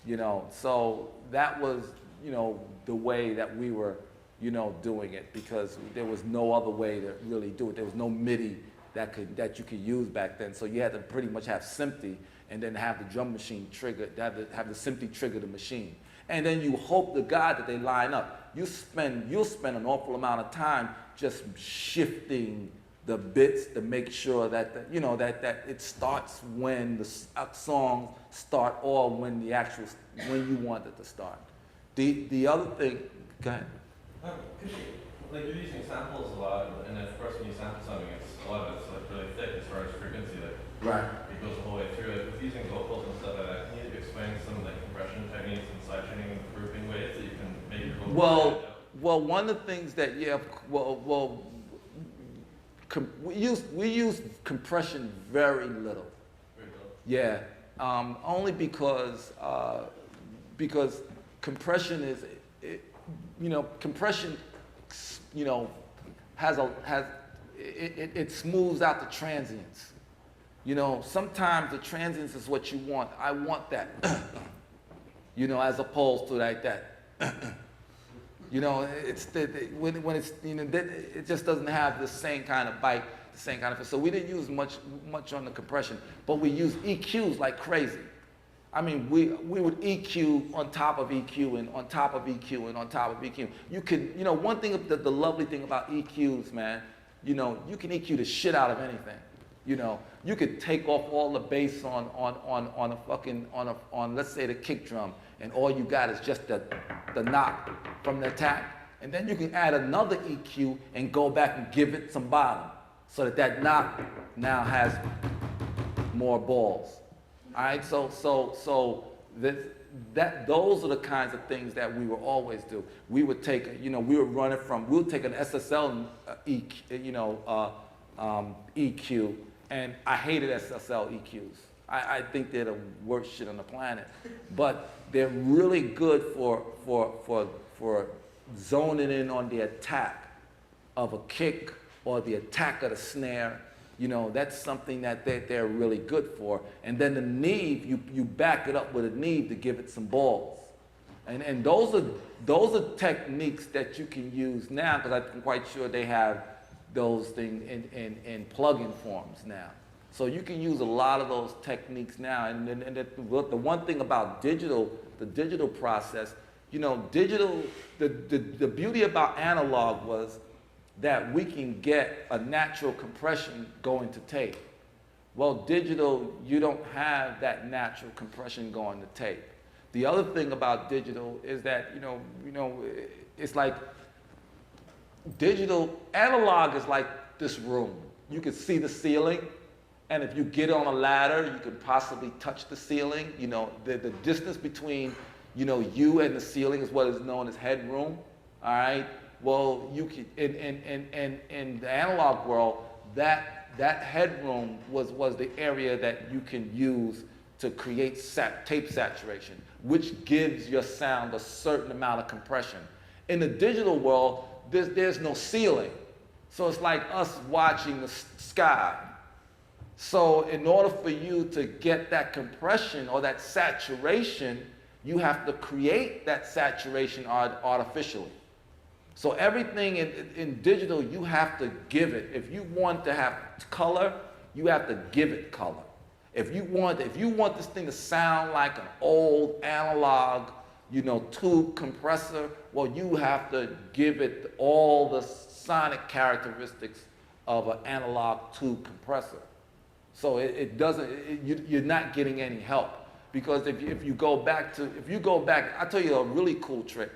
you know. So that was, you know, the way that we were, you know, doing it, because there was no other way to really do it. There was no MIDI that you could use back then. So you had to pretty much have SMPTE and then have the drum machine trigger, have the SMPTE trigger the machine. And then you hope to God that they line up. You'll spend an awful amount of time just shifting the bits to make sure that you know that it starts when the song start or when you want it to start. The other thing, go ahead. Could you, like, you're using samples a lot, and of course when you sample something, a lot of it's like really thick as far as frequency, like Right. it goes the whole way through it. With using vocals and stuff like that, can you explain some like compression techniques and sidechain and grouping ways that you can make your vocals stand out? Well, one of the things that we use compression very little. Very cool. Yeah, only because compression compression, you know, it smooths out the transients. You know, sometimes the transients is what you want. I want that, you know, as opposed to like that. You know, when it's, you know, it just doesn't have the same kind of bite, the same kind of. So we didn't use much on the compression, but we used EQs like crazy. I mean, we would EQ on top of EQ and on top of EQ and on top of EQ. You could, you know, one thing, the lovely thing about EQs, man, you know, you can EQ the shit out of anything. You know, you could take off all the bass on let's say the kick drum, and all you got is just the knock from the attack, and then you can add another EQ and go back and give it some bottom, so that knock now has more balls. All right, so those are the kinds of things that we would always do. We would take, you know, we'll take an SSL EQ, and I hated SSL EQs. I think they're the worst shit on the planet, but they're really good for zoning in on the attack of a kick or the attack of the snare. You know, that's something that they're really good for. And then the neve, you back it up with a neve to give it some balls. And those are techniques that you can use now, because I'm quite sure they have those things in plug-in forms now. So you can use a lot of those techniques now. And the one thing about the digital process, you know, the beauty about analog was that we can get a natural compression going to tape. Well, digital, you don't have that natural compression going to tape. The other thing about digital is that, you know, it's like analog is like this room. You can see the ceiling, and if you get on a ladder, you could possibly touch the ceiling. You know, the distance between, you know, you and the ceiling is what is known as headroom, all right? Well, you can, in the analog world, that headroom was the area that you can use to create tape saturation, which gives your sound a certain amount of compression. In the digital world, there's no ceiling. So it's like us watching the sky. So in order for you to get that compression or that saturation, you have to create that saturation artificially. So everything in digital, you have to give it. If you want to have color, you have to give it color. If you want this thing to sound like an old analog, tube compressor, well, you have to give it all the sonic characteristics of an analog tube compressor. So you're not getting any help. Because if you go back, I'll tell you a really cool trick.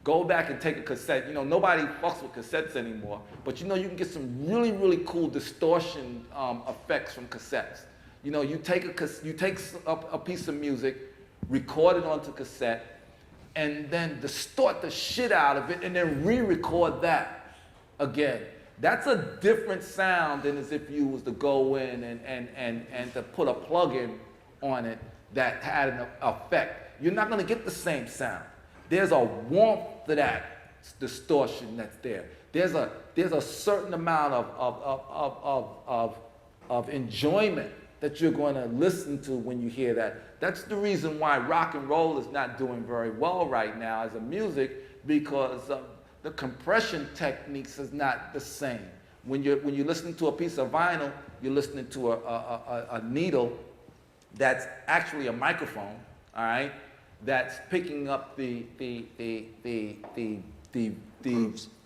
Go back and take a cassette. Nobody fucks with cassettes anymore, but you can get some really, really cool distortion effects from cassettes. You take a piece of music, record it onto cassette, and then distort the shit out of it, and then re-record that again. That's a different sound than as if you was to go in and to put a plug-in on it that had an effect. You're not going to get the same sound. There's a warmth to that distortion that's there. There's a certain amount of enjoyment that you're going to listen to when you hear that. That's the reason why rock and roll is not doing very well right now as a music, because the compression techniques is not the same. When you're listening to a piece of vinyl, you're listening to a needle that's actually a microphone, all right? That's picking up the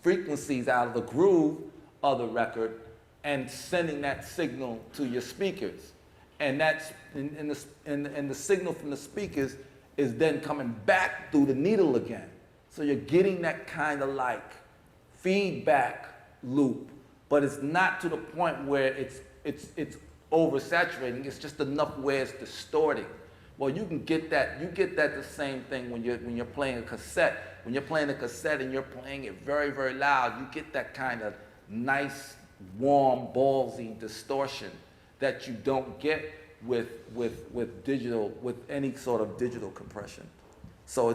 frequencies out of the groove of the record and sending that signal to your speakers. And that's and the signal from the speakers is then coming back through the needle again. So you're getting that kind of like feedback loop, but it's not to the point where it's oversaturating. It's just enough where it's distorting. Well, you can get that. You get that the same thing when you're playing a cassette. When you're playing a cassette and you're playing it very, very loud, you get that kind of nice, warm, ballsy distortion that you don't get with digital, with any sort of digital compression. So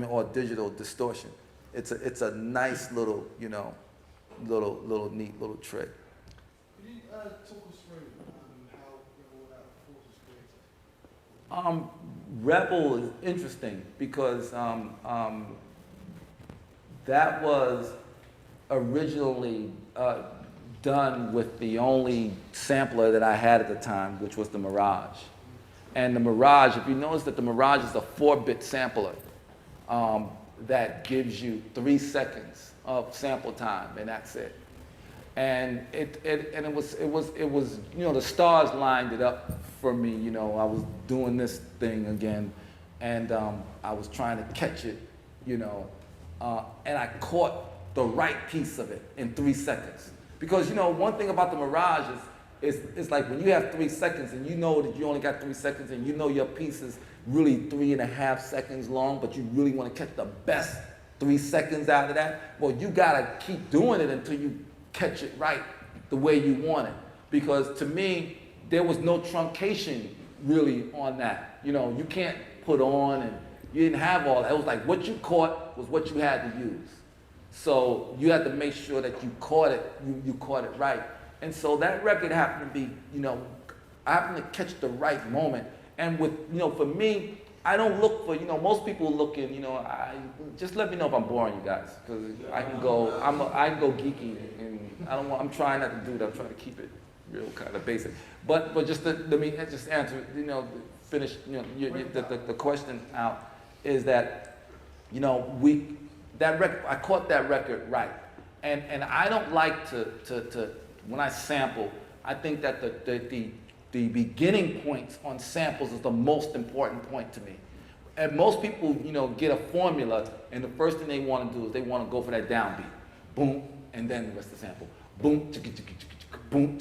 or digital distortion. It's a nice little, little neat little trick. Could you talk us through how all that force was created? Rebel is interesting because that was originally done with the only sampler that I had at the time, which was the Mirage. And the Mirage, if you notice that the Mirage is a 4-bit sampler that gives you 3 seconds of sample time, and that's it. And it was the stars lined it up for me. I was doing this thing again, and I was trying to catch it, and I caught the right piece of it in 3 seconds. Because one thing about the Mirage is it's like when you have 3 seconds and you know that you only got 3 seconds and your piece is really 3.5 seconds long, but you really want to catch the best 3 seconds out of that. Well, you gotta keep doing it until you catch it right the way you want it. Because to me, there was no truncation really on that. You can't put on, and you didn't have all that. It was like what you caught was what you had to use. So you had to make sure that you caught it, you caught it right. And so that record happened to be, I happened to catch the right moment. And with, for me, I don't look for, most people look in, just let me know if I'm boring you guys, because I can go geeky, and I'm trying not to do that. I'm trying to keep it real kind of basic. But just let me just answer, finish, the question out is that, that record, I caught that record right. And I don't like to when I sample, I think that the beginning points on samples is the most important point to me. And most people, get a formula, and the first thing they want to do is they want to go for that downbeat. Boom, and then the rest of the sample. Boom, boom,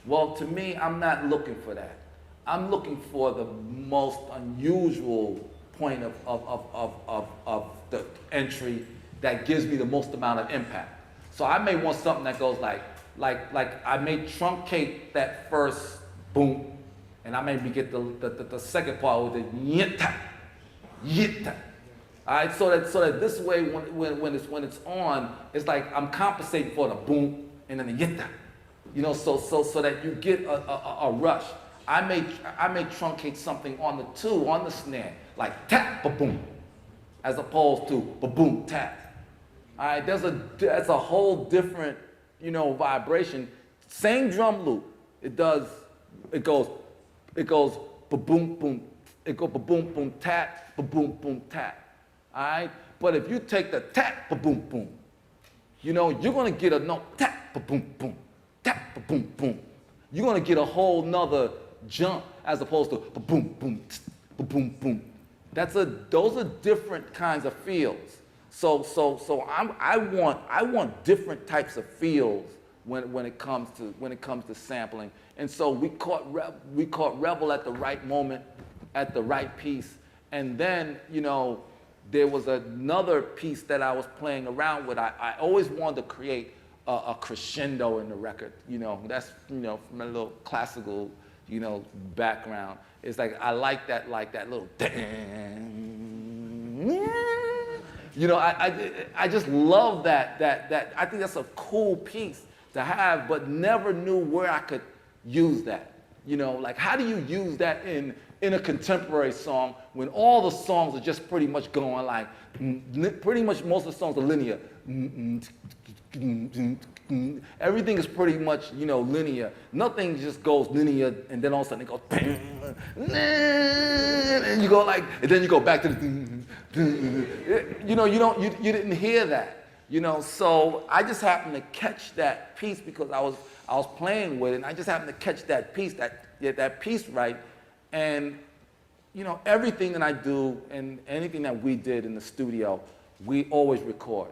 well, to me, I'm not looking for that. I'm looking for the most unusual point of the entry that gives me the most amount of impact. So I may want something that goes like I may truncate that first boom, and I maybe get the second part with the yitta, yitta, All right, so that this way, when it's on, it's like I'm compensating for the boom and then the yitta, you know, so that you get a rush. I may truncate something on the two, on the snare, like tap, ba-boom, as opposed to ba-boom, tap. All right, that's a whole different, you know, vibration. Same drum loop. It goes ba-boom, boom. It goes ba-boom, boom, tap, ba-boom, boom, tap. All right, but if you take the tap, ba-boom, boom, you know, you're gonna get a note tap, ba-boom, boom, tap, ba-boom, boom. You're gonna get a whole nother jump as opposed to ba-boom, boom, ba-boom, boom. Those are different kinds of feels. So I want different types of feels when it comes to sampling. And so we caught Rebel at the right moment, at the right piece. And then, you know, there was another piece that I was playing around with. I always wanted to create a crescendo in the record. You know, that's, you know, from a little classical, you know, background. It's like I like that little you know, I just love that. I think that's a cool piece to have, but never knew where I could use that. You know, like how do you use that in a contemporary song when all the songs are just pretty much going like, pretty much most of the songs are linear. Everything is pretty much, you know, linear. Nothing just goes linear and then all of a sudden it goes, and you go like, and then you go back to the, you know, you didn't hear that, you know. So I just happened to catch that piece because I was playing with it, and I just happened to catch that piece right. And, you know, everything that I do and anything that we did in the studio, we always record.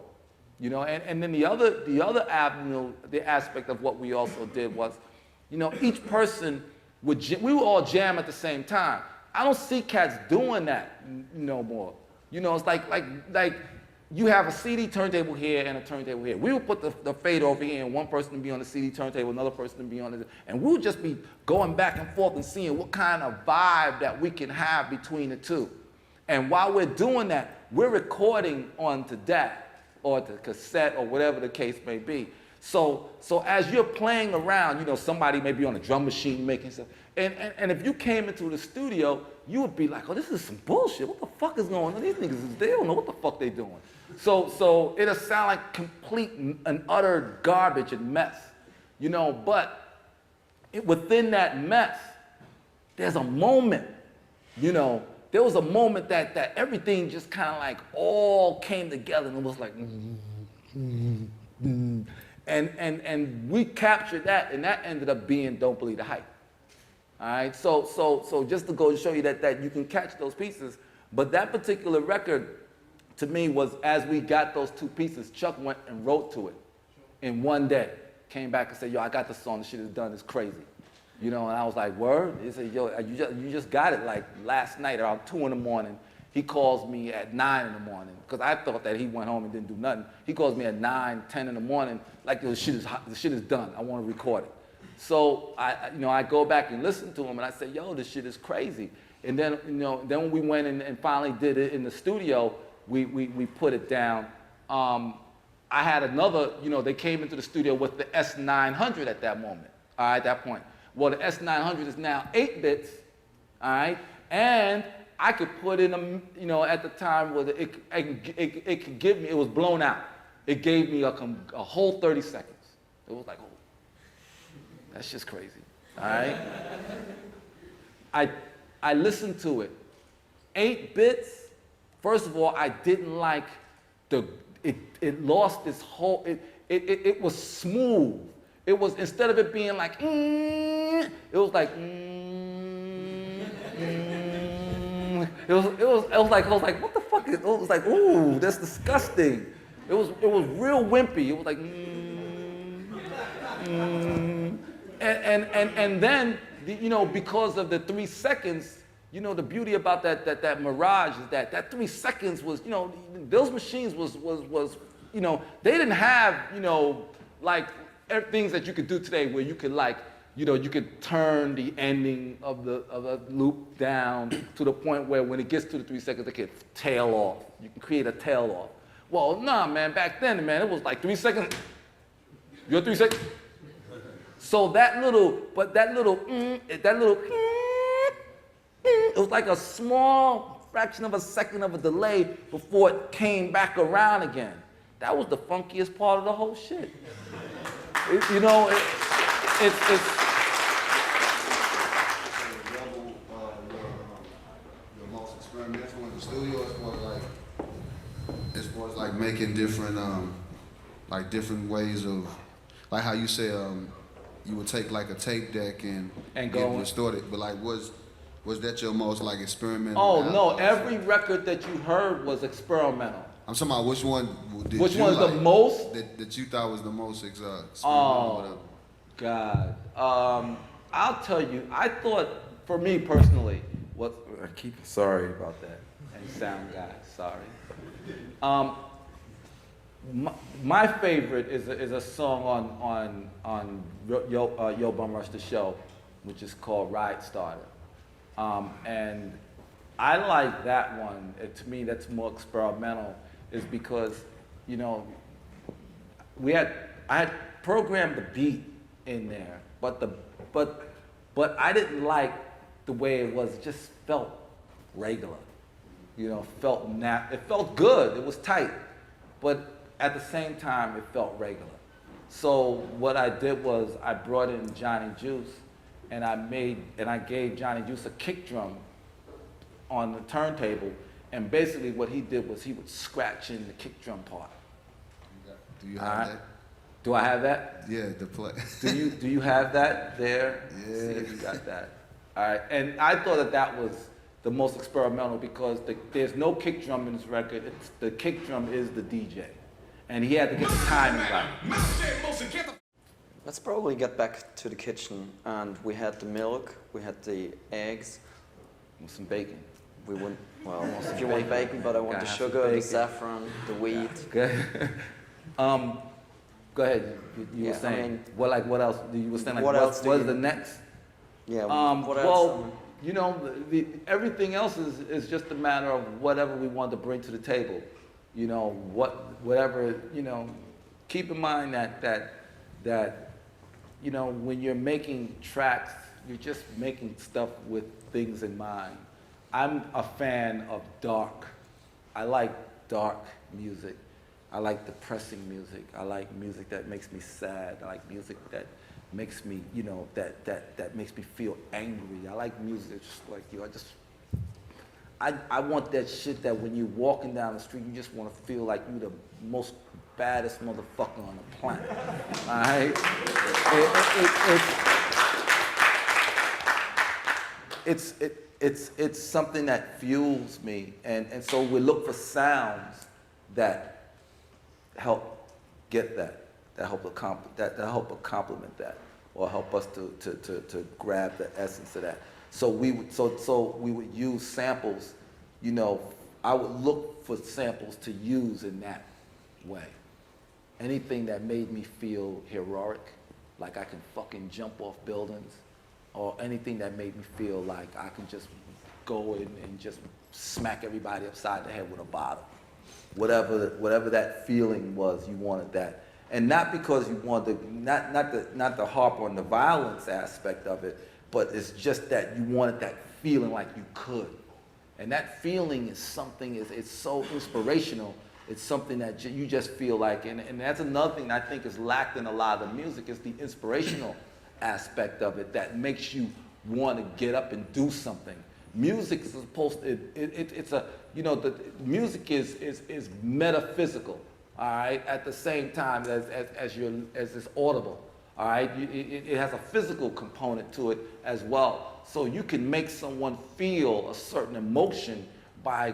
You know, and then the other avenue, the aspect of what we also did was, you know, each person we would all jam at the same time. I don't see cats doing that no more. You know, it's like you have a CD turntable here and a turntable here. We would put the fader over here and one person would be on the CD turntable, another person would be on it, and we would just be going back and forth and seeing what kind of vibe that we can have between the two. And while we're doing that, we're recording onto that, or the cassette, or whatever the case may be. So as you're playing around, you know, somebody may be on a drum machine making stuff, and if you came into the studio, you would be like, oh, this is some bullshit. What the fuck is going on? These niggas, they don't know what the fuck they doing. So it'll sound like complete and utter garbage and mess, you know, but within that mess, there's a moment, you know. There was a moment that everything just kind of like all came together and it was like, and we captured that, and that ended up being Don't Believe the Hype. All right, so just to go and show you that you can catch those pieces, but that particular record to me was, as we got those two pieces, Chuck went and wrote to it in one day, came back and said, yo, I got the song, the shit is done, it's crazy. You know, and I was like, word? He said, yo, you just got it like last night around 2 in the morning. He calls me at 9 in the morning, because I thought that he went home and didn't do nothing. He calls me at 9, 10 in the morning, like the shit is done. I want to record it. So I go back and listen to him, and I say, yo, this shit is crazy. And then, you know, then when we went and finally did it in the studio, we put it down. I had another, you know, they came into the studio with the S900 at that moment, all right, at that point. Well, the S900 is now 8 bits, all right? And I could put in, you know, at the time, it could give me, it was blown out. It gave me a whole 30 seconds. It was like, oh, that's just crazy, all right? I listened to it. 8 bits, first of all, I didn't like it lost its whole, it was smooth. It was, instead of it being like, it was like, it was like, what the fuck is, it was like, ooh, that's disgusting. It was real wimpy. It was like, and then, you know, because of the 3 seconds, you know, the beauty about that Mirage is that 3 seconds was, you know, those machines was, you know, they didn't have, you know, like, things that you could do today where you could, like, you know, you could turn the ending of the loop down to the point where when it gets to the 3 seconds, it can tail off. You can create a tail off. Well, nah, man, back then, man, it was like 3 seconds. You're 3 seconds. So that little, it was like a small fraction of a second of a delay before it came back around again. That was the funkiest part of the whole shit. You know, it's your most experimental in the studio as far as like making different different ways of, like how you say you would take like a tape deck and go distort it, but like was that your most like experimental? Oh no, every record that you heard was experimental. I'm talking about which one did Which you one's like, the most? that you thought was the most experimental? Oh, God. I'll tell you, I thought, for me personally, sorry about that, and sound guy, sorry. My favorite is a song on Yo Bum Rush the Show, which is called Ride Starter. And I like that one. To me, that's more experimental, is because, you know, I had programmed the beat in there, but I didn't like the way it was. It just felt regular, you know. It felt good. It was tight, but at the same time, it felt regular. So what I did was I brought in Johnny Juice, and I gave Johnny Juice a kick drum on the turntable, and basically what he did was he would scratch in the kick drum part. Do you have that? Do I have that? Yeah, the play. Do you have that there? Yeah. See if you got that. All right, and I thought that was the most experimental because there's no kick drum in this record. The kick drum is the DJ, and he had to get the timing right. Let's probably get back to the kitchen, and we had the milk, we had the eggs. With some bacon. We wouldn't, well, if you want bacon, but I want the sugar, the saffron, the wheat. Good. Go ahead. You were saying. I mean, what else? You were saying like what else what's the next? Yeah. What else? Well, you know, everything else is just a matter of whatever we want to bring to the table. You know, whatever, you know, keep in mind that you know, when you're making tracks, you're just making stuff with things in mind. I'm a fan of dark. I like dark music. I like depressing music. I like music that makes me sad. I like music that makes me, you know, that makes me feel angry. I like music just like you. I want that shit that when you're walking down the street, you just want to feel like you're the most baddest motherfucker on the planet. All right? It's something that fuels me, and so we look for sounds that help get that help complement that, or help us to grab the essence of that. So we would use samples, you know. I would look for samples to use in that way. Anything that made me feel heroic, like I can fucking jump off buildings, or anything that made me feel like I can just go in and just smack everybody upside the head with a bottle. Whatever that feeling was, you wanted that. And not because you wanted not to harp on the violence aspect of it, but it's just that you wanted that feeling like you could. And that feeling is something, it's so inspirational. It's something that you just feel like, and that's another thing I think is lacked in a lot of the music, is the inspirational aspect of it that makes you want to get up and do something. Music is supposed to, it's a, you know, the music is metaphysical, all right, at the same time as it's audible, all right? It has a physical component to it as well. So you can make someone feel a certain emotion by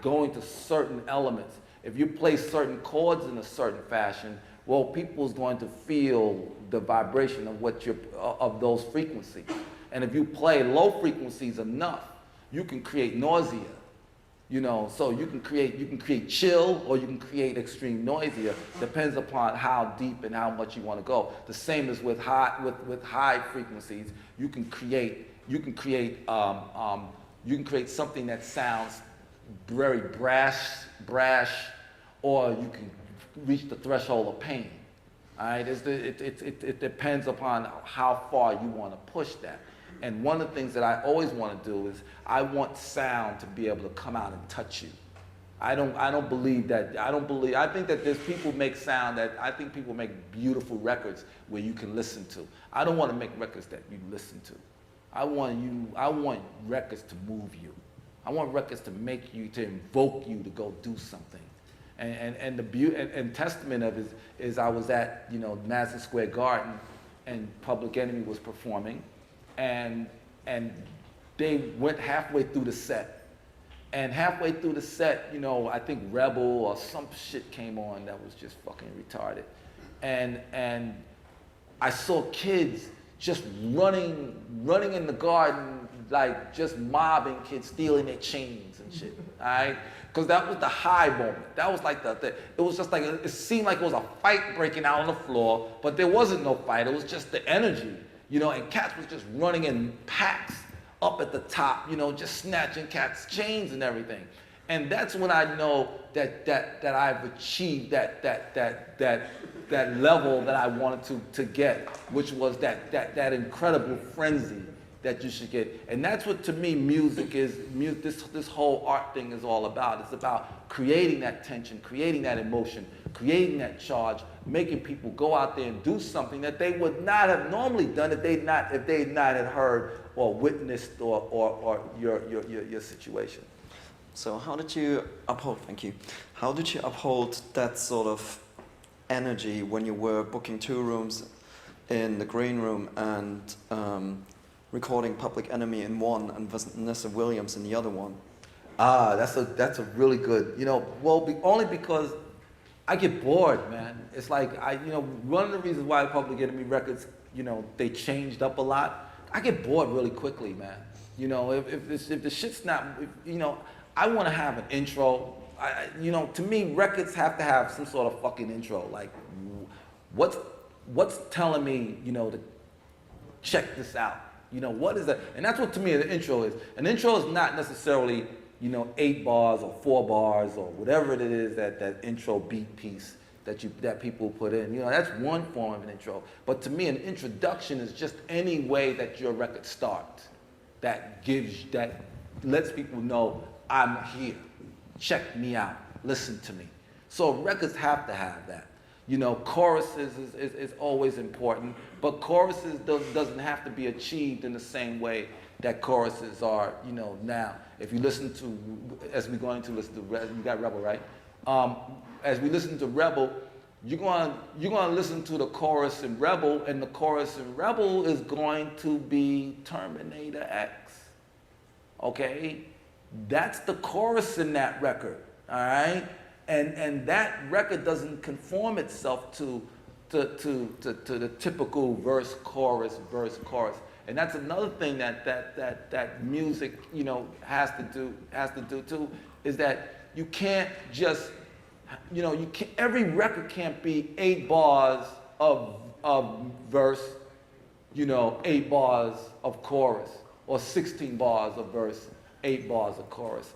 going to certain elements. If you play certain chords in a certain fashion, well, people's going to feel the vibration of those frequencies. And if you play low frequencies enough, you can create nausea You know, so you can create chill or you can create extreme noisier. Depends upon how deep and how much you want to go. The same as with high frequencies. You can create something that sounds very brash, or you can reach the threshold of pain. All right, it depends upon how far you want to push that. And one of the things that I always want to do is I want sound to be able to come out and touch you. I think that there's people make sound that I think people make beautiful records where you can listen to. I don't want to make records that you listen to. I want records to move you. I want records to make you, to invoke you to go do something. And the beauty and testament of it is I was at, you know, Madison Square Garden and Public Enemy was performing. And they went halfway through the set. And halfway through the set, you know, I think Rebel or some shit came on that was just fucking retarded. And I saw kids just running in the garden, like just mobbing kids, stealing their chains and shit, all right? Because that was the high moment. That was like it was just like, it seemed like it was a fight breaking out on the floor, but there wasn't no fight, it was just the energy. You know, and cats was just running in packs up at the top, you know, just snatching cats' chains and everything. And that's when I know that I've achieved that level that I wanted to get, which was that incredible frenzy that you should get. And that's what, to me, music is, this whole art thing is all about. It's about creating that tension, creating that emotion, creating that charge, making people go out there and do something that they would not have normally done if they not had heard or witnessed or your situation. So how did you uphold, thank you, how did you uphold that sort of energy when you were booking 2 rooms in the green room and recording Public Enemy in one and Vanessa Williams in the other one? That's a really good, you know, well, only because I get bored, man. It's like, one of the reasons why Public Enemy records, you know, they changed up a lot. I get bored really quickly, man. You know, if the shit's not, I want to have an intro. To me, records have to have some sort of fucking intro. Like, what's telling me, to check this out? What is that? And that's what, to me, the intro is. An intro is not necessarily, 8 bars or 4 bars or whatever it is that intro beat piece that people put in. That's one form of an intro. But to me, an introduction is just any way that your record starts. That lets people know, I'm here. Check me out. Listen to me. So records have to have that. Choruses is always important, but choruses doesn't have to be achieved in the same way that choruses are, now. If you listen to, as we're going to listen to, you got Rebel, right? As we listen to Rebel, you're going to listen to the chorus in Rebel, and the chorus in Rebel is going to be Terminator X. Okay? That's the chorus in that record, all right? And that record doesn't conform itself to the typical verse, chorus. And that's another thing that music, has to do too, is that you can't just, every record can't be 8 bars of verse, 8 bars of chorus, or 16 bars of verse, 8 bars of chorus.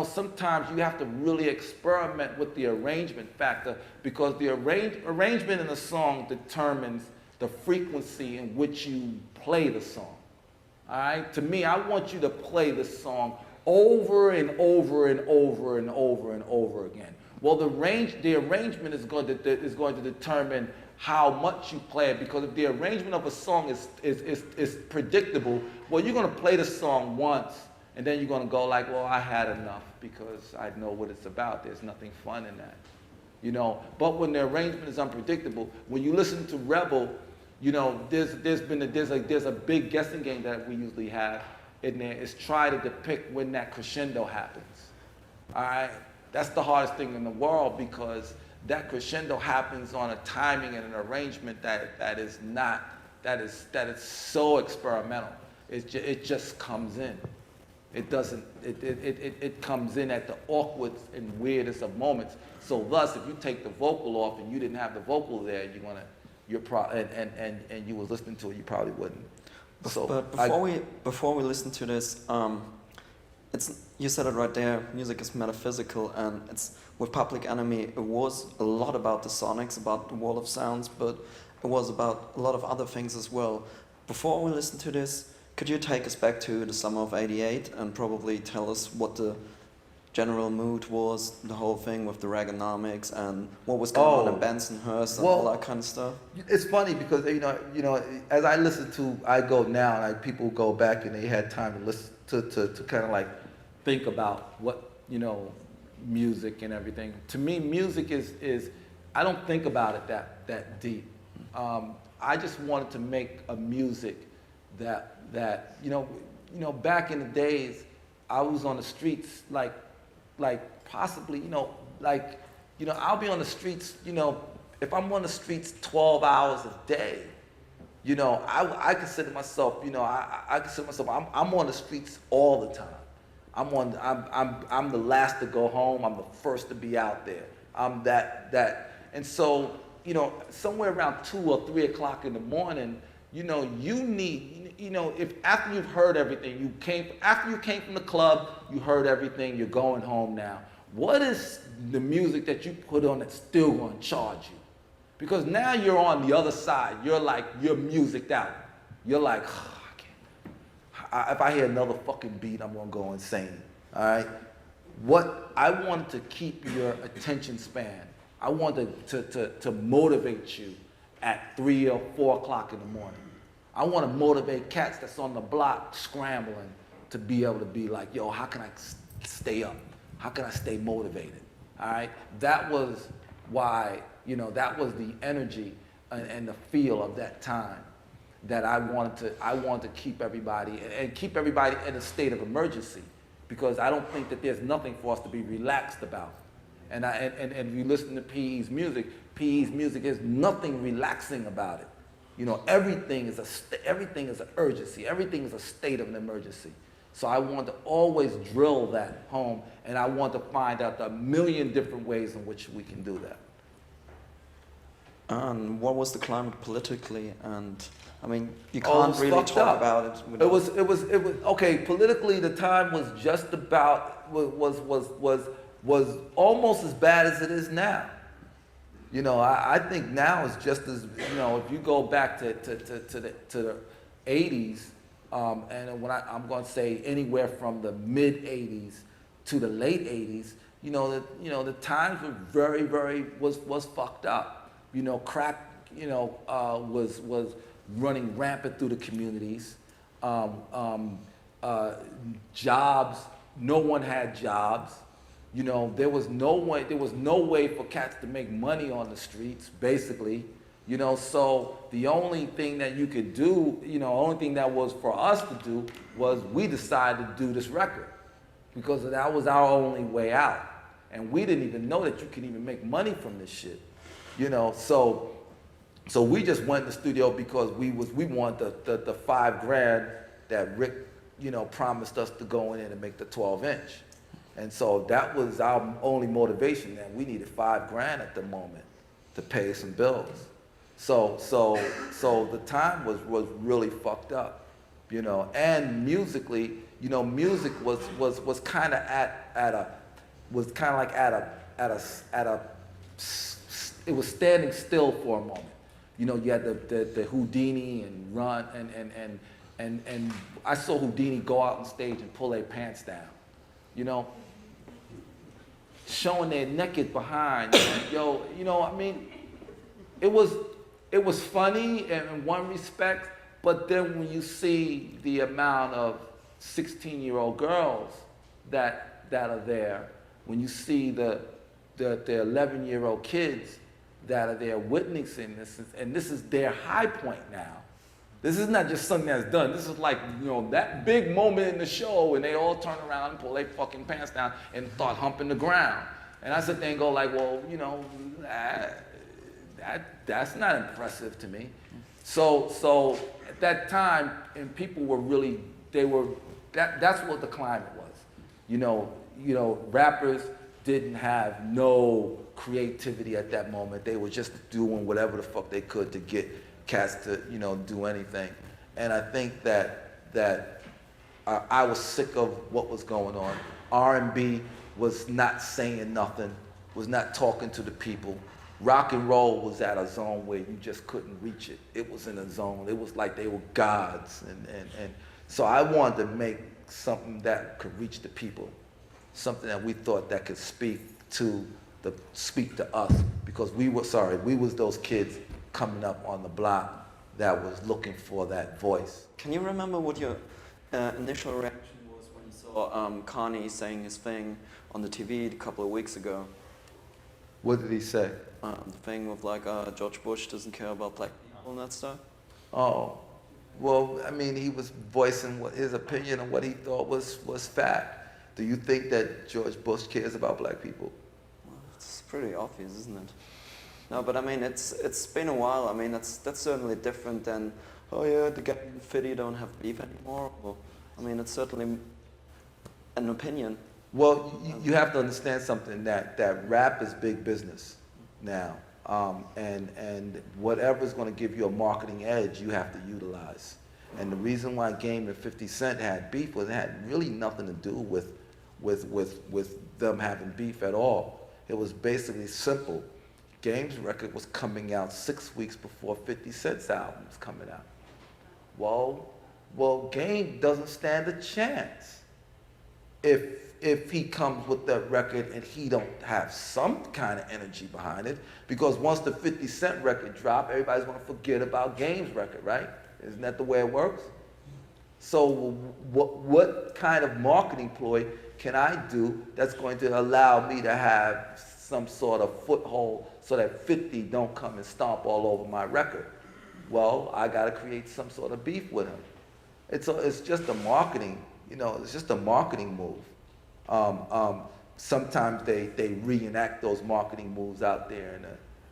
Sometimes you have to really experiment with the arrangement factor, because the arrangement in a song determines the frequency in which you play the song. All right? To me, I want you to play this song over and over and over and over and over again. Well, the arrangement is going to determine how much you play it, because if the arrangement of a song is predictable, well, you're going to play the song once, and then you're going to go like, well, I had enough because I know what it's about. There's nothing fun in that. But when the arrangement is unpredictable, when you listen to Rebel, there's a big guessing game that we usually have in there, is try to depict when that crescendo happens. All right? That's the hardest thing in the world, because that crescendo happens on a timing and an arrangement that is so experimental. It just comes in. It doesn't, it comes in at the awkward and weirdest of moments. So thus, if you take the vocal off and you didn't have the vocal there, and you was listening to it, you probably wouldn't. So But before we listen to this, you said it right there. Music is metaphysical, and it's with Public Enemy. It was a lot about the sonics, about the wall of sounds, but it was about a lot of other things as well. Before we listen to this, could you take us back to the summer of '88 and probably tell us what the general mood was, the whole thing with the Reaganomics and what was going on in Bensonhurst and all that kind of stuff? It's funny because as I listen to I Go Now, and people go back and they had time to listen to kind of like think about what music and everything. To me, music is I don't think about it that deep. I just wanted to make a music that back in the days I was on the streets like possibly I'll be on the streets if I'm on the streets 12 hours a day, I consider myself I consider myself I'm on the streets all the time. I'm the last to go home. I'm the first to be out there. I'm that and so somewhere around 2 or 3 o'clock in the morning, you need, if after you've heard everything, after you came from the club, you heard everything, you're going home now. What is the music that you put on that's still going to charge you? Because now you're on the other side. You're musiced out. You're like, I can't. If I hear another fucking beat, I'm going to go insane. All right? What I wanted to keep your attention span. I wanted to motivate you at 3 or 4 o'clock in the morning. I want to motivate cats that's on the block scrambling to be able to be like, yo, how can I stay up? How can I stay motivated? All right? That was why, that was the energy and the feel of that time that I wanted to keep everybody in a state of emergency, because I don't think that there's nothing for us to be relaxed about. And if you listen to PE's music is nothing relaxing about it. Everything is an urgency. Everything is a state of an emergency. So I want to always drill that home, and I want to find out the million different ways in which we can do that. And what was the climate politically? And I mean, you can't really talk up. about it. It was okay. Politically, the time was just about was almost as bad as it is now. I think now is just as if you go back to the 80s, and when I'm going to say anywhere from the mid 80s to the late 80s, the times were very was fucked up. Crack was running rampant through the communities. Jobs, no one had jobs. There was no way for cats to make money on the streets, basically. So the only thing that you could do, only thing that was for us to do was we decided to do this record, because that was our only way out. And we didn't even know that you could even make money from this shit. So we just went in the studio because we wanted the $5,000 that Rick, promised us to go in and make the 12-inch. And so that was our only motivation, that we needed $5,000 at the moment to pay some bills. So the time was really fucked up, and musically, music was kind of it was standing still for a moment. You had the Houdini and Run and I saw Houdini go out on stage and pull their pants down, showing their naked behind. It was funny in one respect, but then when you see the amount of 16-year-old girls that are there, when you see the 11-year-old kids that are there witnessing this, and this is their high point now. This is not just something that's done. This is like, that big moment in the show, and they all turn around and pull their fucking pants down and start humping the ground. And I sit there and go like, well, that's not impressive to me. So at that time, and people were really, they were that's what the climate was. You know, rappers didn't have no creativity at that moment. They were just doing whatever the fuck they could to get cats to, you know, do anything. And I think that I was sick of what was going on. R&B was not saying nothing, was not talking to the people. Rock and roll was at a zone where you just couldn't reach it. It was in a zone. It was like they were gods. And so I wanted to make something that could reach the people, something that we thought that could speak to us, because we was those kids coming up on the block that was looking for that voice. Can you remember what your initial reaction was when you saw Kanye saying his thing on the TV a couple of weeks ago? What did he say? The thing with like George Bush doesn't care about black people and that stuff? Oh, well, I mean, he was voicing his opinion on what he thought was fact. Do you think that George Bush cares about black people? Well, it's pretty obvious, isn't it? No, but I mean, it's been a while. I mean, that's certainly different than, oh yeah, the guy and Fiddy don't have beef anymore. Well, I mean, it's certainly an opinion. Well, you have to understand something, that rap is big business now. And whatever's going to give you a marketing edge, you have to utilize. And the reason why Game and 50 Cent had beef was it had really nothing to do with them having beef at all. It was basically simple. Game's record was coming out 6 weeks before 50 Cent's album was coming out. Well, Game doesn't stand a chance if he comes with that record and he don't have some kind of energy behind it, because once the 50 Cent record drop, everybody's gonna forget about Game's record, right? Isn't that the way it works? So what kind of marketing ploy can I do that's going to allow me to have some sort of foothold so that 50 don't come and stomp all over my record? Well, I gotta create some sort of beef with him. It's just a marketing, you know, it's just a marketing move. Sometimes they reenact those marketing moves out there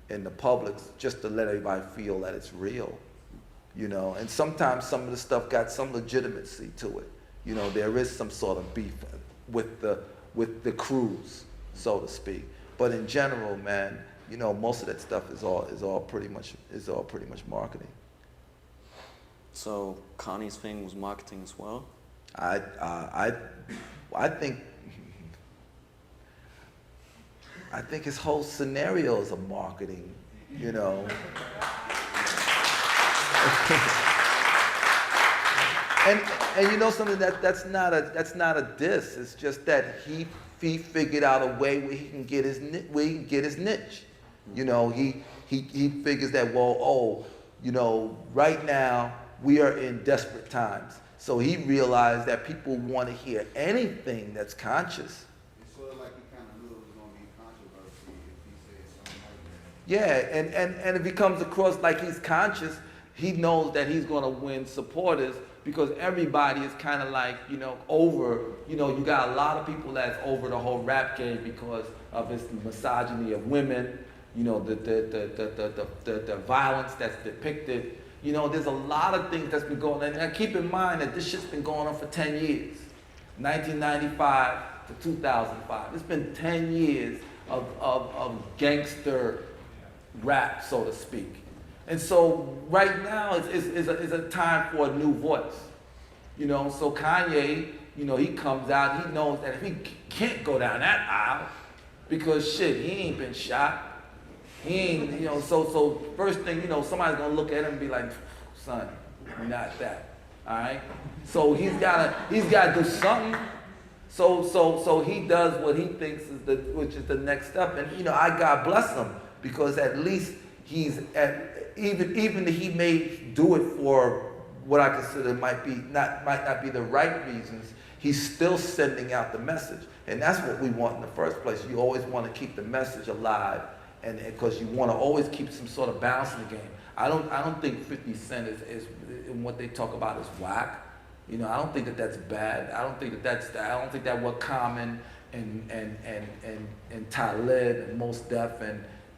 in the public just to let everybody feel that it's real, you know. And sometimes some of the stuff got some legitimacy to it. You know, there is some sort of beef with the crews, so to speak. But in general, man, you know, most of that stuff is all pretty much marketing. So Kanye's thing was marketing as well? I think his whole scenario is a marketing, you know. and you know something, that's not a diss. It's just that he figured out a way where he can get his niche. You know, he figures that, well, you know, right now we are in desperate times. So he realized that people want to hear anything that's conscious. It's sort of like he kind of knew it was going to be controversy if he said something like that. Yeah, and if he comes across like he's conscious, he knows that he's going to win supporters, because everybody is kind of like, you know, you got a lot of people that's over the whole rap game because of its misogyny of women, you know, the violence that's depicted. You know, there's a lot of things that's been going on. And keep in mind that this shit's been going on for 10 years. 1995 to 2005. It's been 10 years of gangster rap, so to speak. And so right now is a time for a new voice. You know, so Kanye, you know, he comes out, he knows that if he can't go down that aisle, because shit, he ain't been shot. He ain't, you know, so first thing, you know, somebody's gonna look at him and be like, son, you're not that, all right? So he's gotta do something. So he does what he thinks which is the next step. And you know, I God bless him, because at least he's even if he may do it for what I consider might not be the right reasons, he's still sending out the message. And that's what we want in the first place. You always want to keep the message alive, and because you want to always keep some sort of balance in the game. I don't think 50 Cent is what they talk about is whack. You know, I don't think that's bad. I don't think that what Common and Talib and Mos Def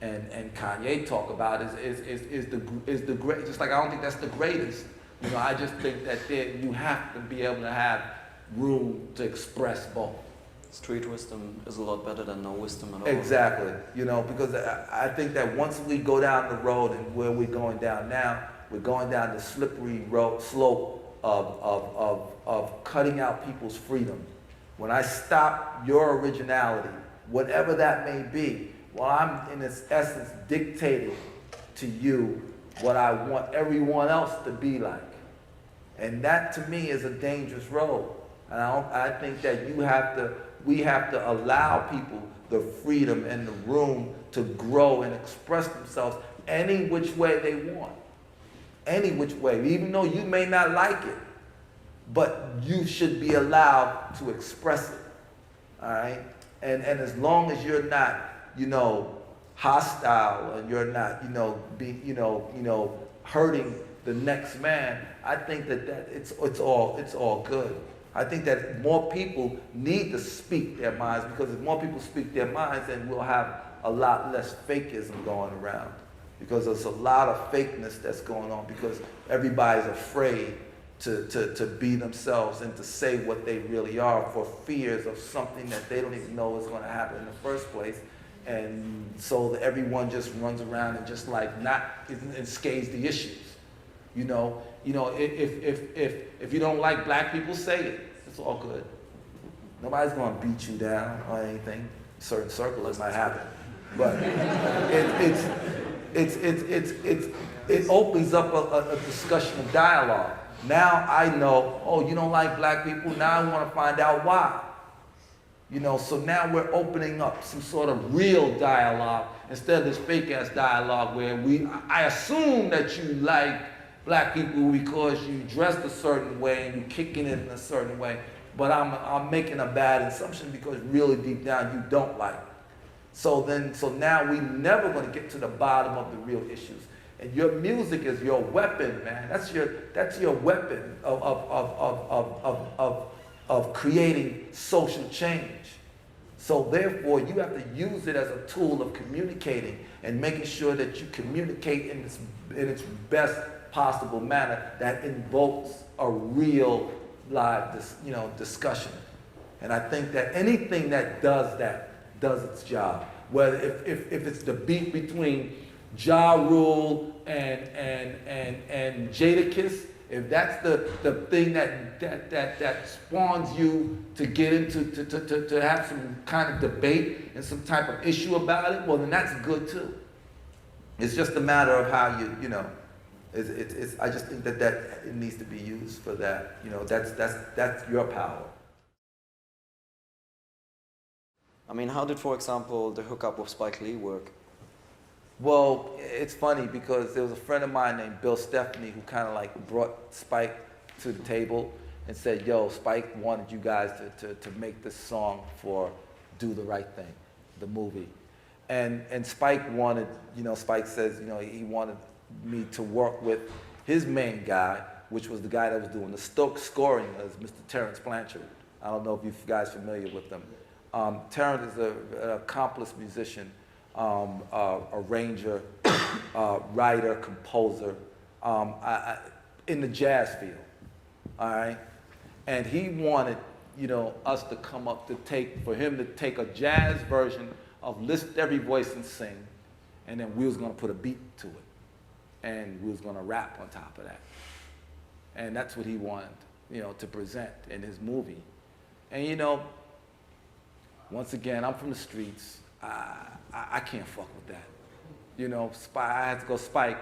and Kanye talk about is the great. Just like I don't think that's the greatest. You know, I just think that you have to be able to have room to express both. Street wisdom is a lot better than no wisdom at all. Exactly, you know, because I think that once we go down the road and where we're going down now, we're going down the slippery slope of cutting out people's freedom. When I stop your originality, whatever that may be, well, I'm in its essence dictating to you what I want everyone else to be like. And that to me is a dangerous road. And I think that we have to allow people the freedom and the room to grow and express themselves any which way they want. Any which way, even though you may not like it, but you should be allowed to express it. All right? And as long as you're not, you know, hostile and you're not, you know, hurting the next man, I think that it's all good. I think that more people need to speak their minds, because if more people speak their minds, then we'll have a lot less fakeism going around. Because there's a lot of fakeness that's going on, because everybody's afraid to be themselves and to say what they really are for fears of something that they don't even know is going to happen in the first place. And so everyone just runs around and just like and scathes the issues. You know, if you don't like black people, say it. It's all good. Nobody's going to beat you down or anything. Certain circles might happen, but it opens up a discussion of dialogue. Now I know, oh, you don't like black people. Now I want to find out why. You know, so now we're opening up some sort of real dialogue instead of this fake ass dialogue where I assume that you like black people because you dressed a certain way and you're kicking it in a certain way, but I'm making a bad assumption because really deep down you don't like it. So now we're never going to get to the bottom of the real issues. And your music is your weapon, man. That's your weapon of creating social change. So therefore, you have to use it as a tool of communicating and making sure that you communicate in its best possible manner that invokes a real live discussion. And I think that anything that does that does its job. Whether if it's the beat between Ja Rule and Jadakiss, if that's the thing that spawns you to get into to have some kind of debate and some type of issue about it, well then that's good too. It's just a matter of how you know. I just think that it needs to be used for that. You know, that's your power. I mean, how did, for example, the hookup with Spike Lee work? Well, it's funny because there was a friend of mine named Bill Stephanie who kind of like brought Spike to the table and said, yo, Spike wanted you guys to make this song for Do the Right Thing, the movie. And Spike wanted, Spike says, he wanted me to work with his main guy, which was the guy that was doing the scoring, as Mr. Terrence Blanchard. I don't know if you guys are familiar with them. Terrence is an accomplished musician, arranger, writer, composer, in the jazz field, all right? And he wanted, us to come up for him to take a jazz version of Lift Every Voice and Sing, and then we was gonna put a beat to it, and we was gonna rap on top of that. And that's what he wanted, to present in his movie. And once again, I'm from the streets. I can't fuck with that. I had to go, Spike,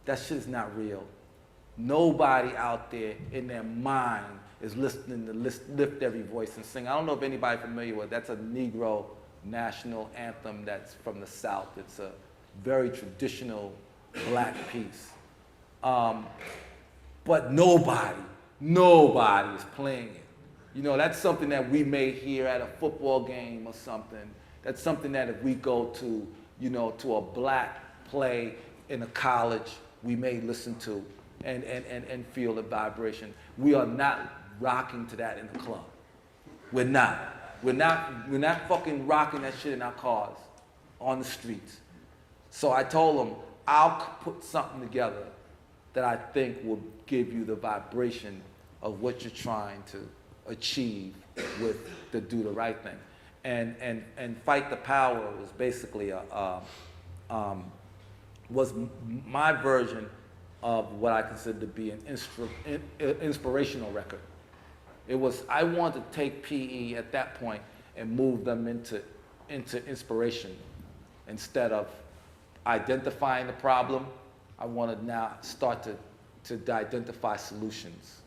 that shit is not real. Nobody out there in their mind is listening to Lift Every Voice and Sing. I don't know if anybody's familiar with it. That's a Negro national anthem that's from the South. It's a very traditional black piece. But nobody is playing it. That's something that we may hear at a football game or something. That's something that if we go to, to a black play in a college, we may listen to and feel the vibration. We are not rocking to that in the club. We're not. We're not fucking rocking that shit in our cars, on the streets. So I told him, I'll put something together that I think will give you the vibration of what you're trying achieve with the Do the Right Thing. And Fight the Power was basically was my version of what I consider to be an inspirational record. It was, I wanted to take PE at that point and move them into inspiration. Instead of identifying the problem, I want to now start to identify solutions.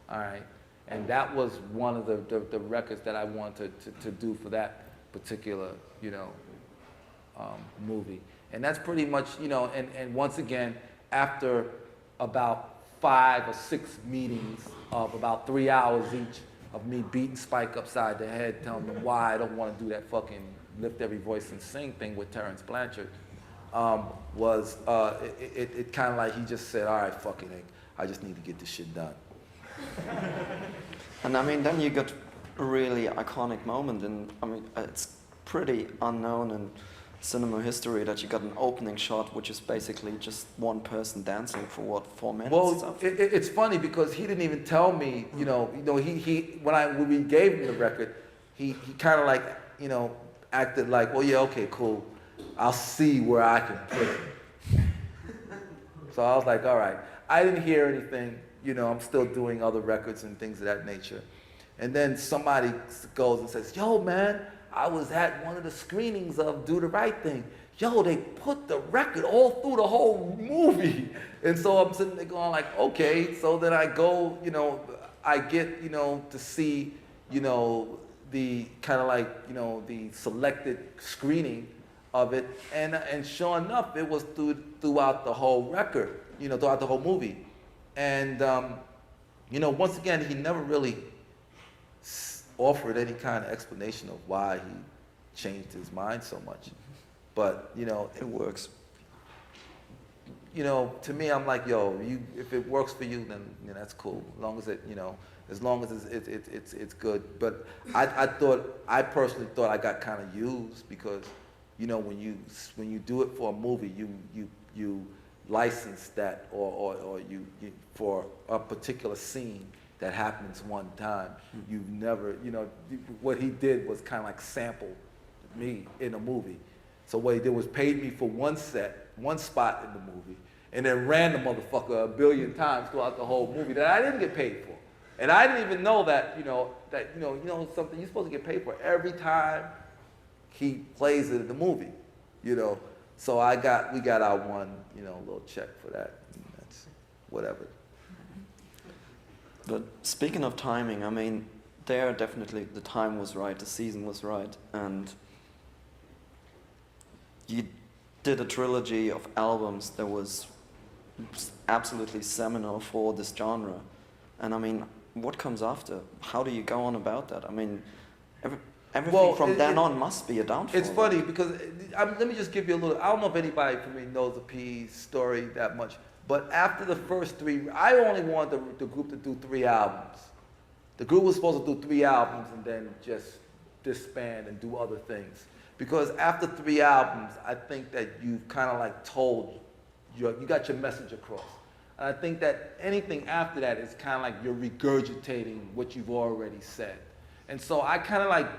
All right? And that was one of the records that I wanted to do for that particular, movie. And that's pretty much, and once again, after about 5 or 6 meetings of about 3 hours each of me beating Spike upside the head, telling him why I don't want to do that fucking lift every voice and sing thing with Terrence Blanchard, it kind of like he just said, all right, fuck it, Hank, I just need to get this shit done. And I mean, then you got a really iconic moment, and I mean, it's pretty unknown in cinema history that you got an opening shot, which is basically just one person dancing for what, 4 minutes? Well, it's funny because he didn't even tell me, when we gave him the record, he kind of like, acted like, well, yeah, okay, cool, I'll see where I can put it. So I was like, all right. I didn't hear anything. I'm still doing other records and things of that nature. And then somebody goes and says, yo, man, I was at one of the screenings of Do the Right Thing. Yo, they put the record all through the whole movie. And so I'm sitting there going like, okay. So then I go, I get, to see, the kind of like, the selected screening of it. And sure enough, it was throughout the whole record, throughout the whole movie. And, once again, he never really offered any kind of explanation of why he changed his mind so much. But, it works. To me, I'm like, yo, if it works for you, then that's cool. As long as it's good. But I personally thought I got kind of used because, when you do it for a movie, you license that or you for a particular scene that happens one time. You've never, what he did was kind of like sample me in a movie. So what he did was paid me for one spot in the movie, and then ran the motherfucker a billion times throughout the whole movie that I didn't get paid for. And I didn't even know that, something you're supposed to get paid for every time he plays it in the movie, So we got our one, little check for that. And that's whatever. But speaking of timing, I mean, there definitely the time was right, the season was right, and you did a trilogy of albums that was absolutely seminal for this genre. And I mean, what comes after? How do you go on about that? I mean, everything from then on must be a downfall. It's funny because, let me just give you a little, I don't know if anybody from me knows the PE story that much, but after the first 3, I only wanted the group to do 3 albums. The group was supposed to do 3 albums and then just disband and do other things. Because after 3 albums, I think that you've kind of like you got your message across. And I think that anything after that is kind of like you're regurgitating what you've already said. And so I kind of like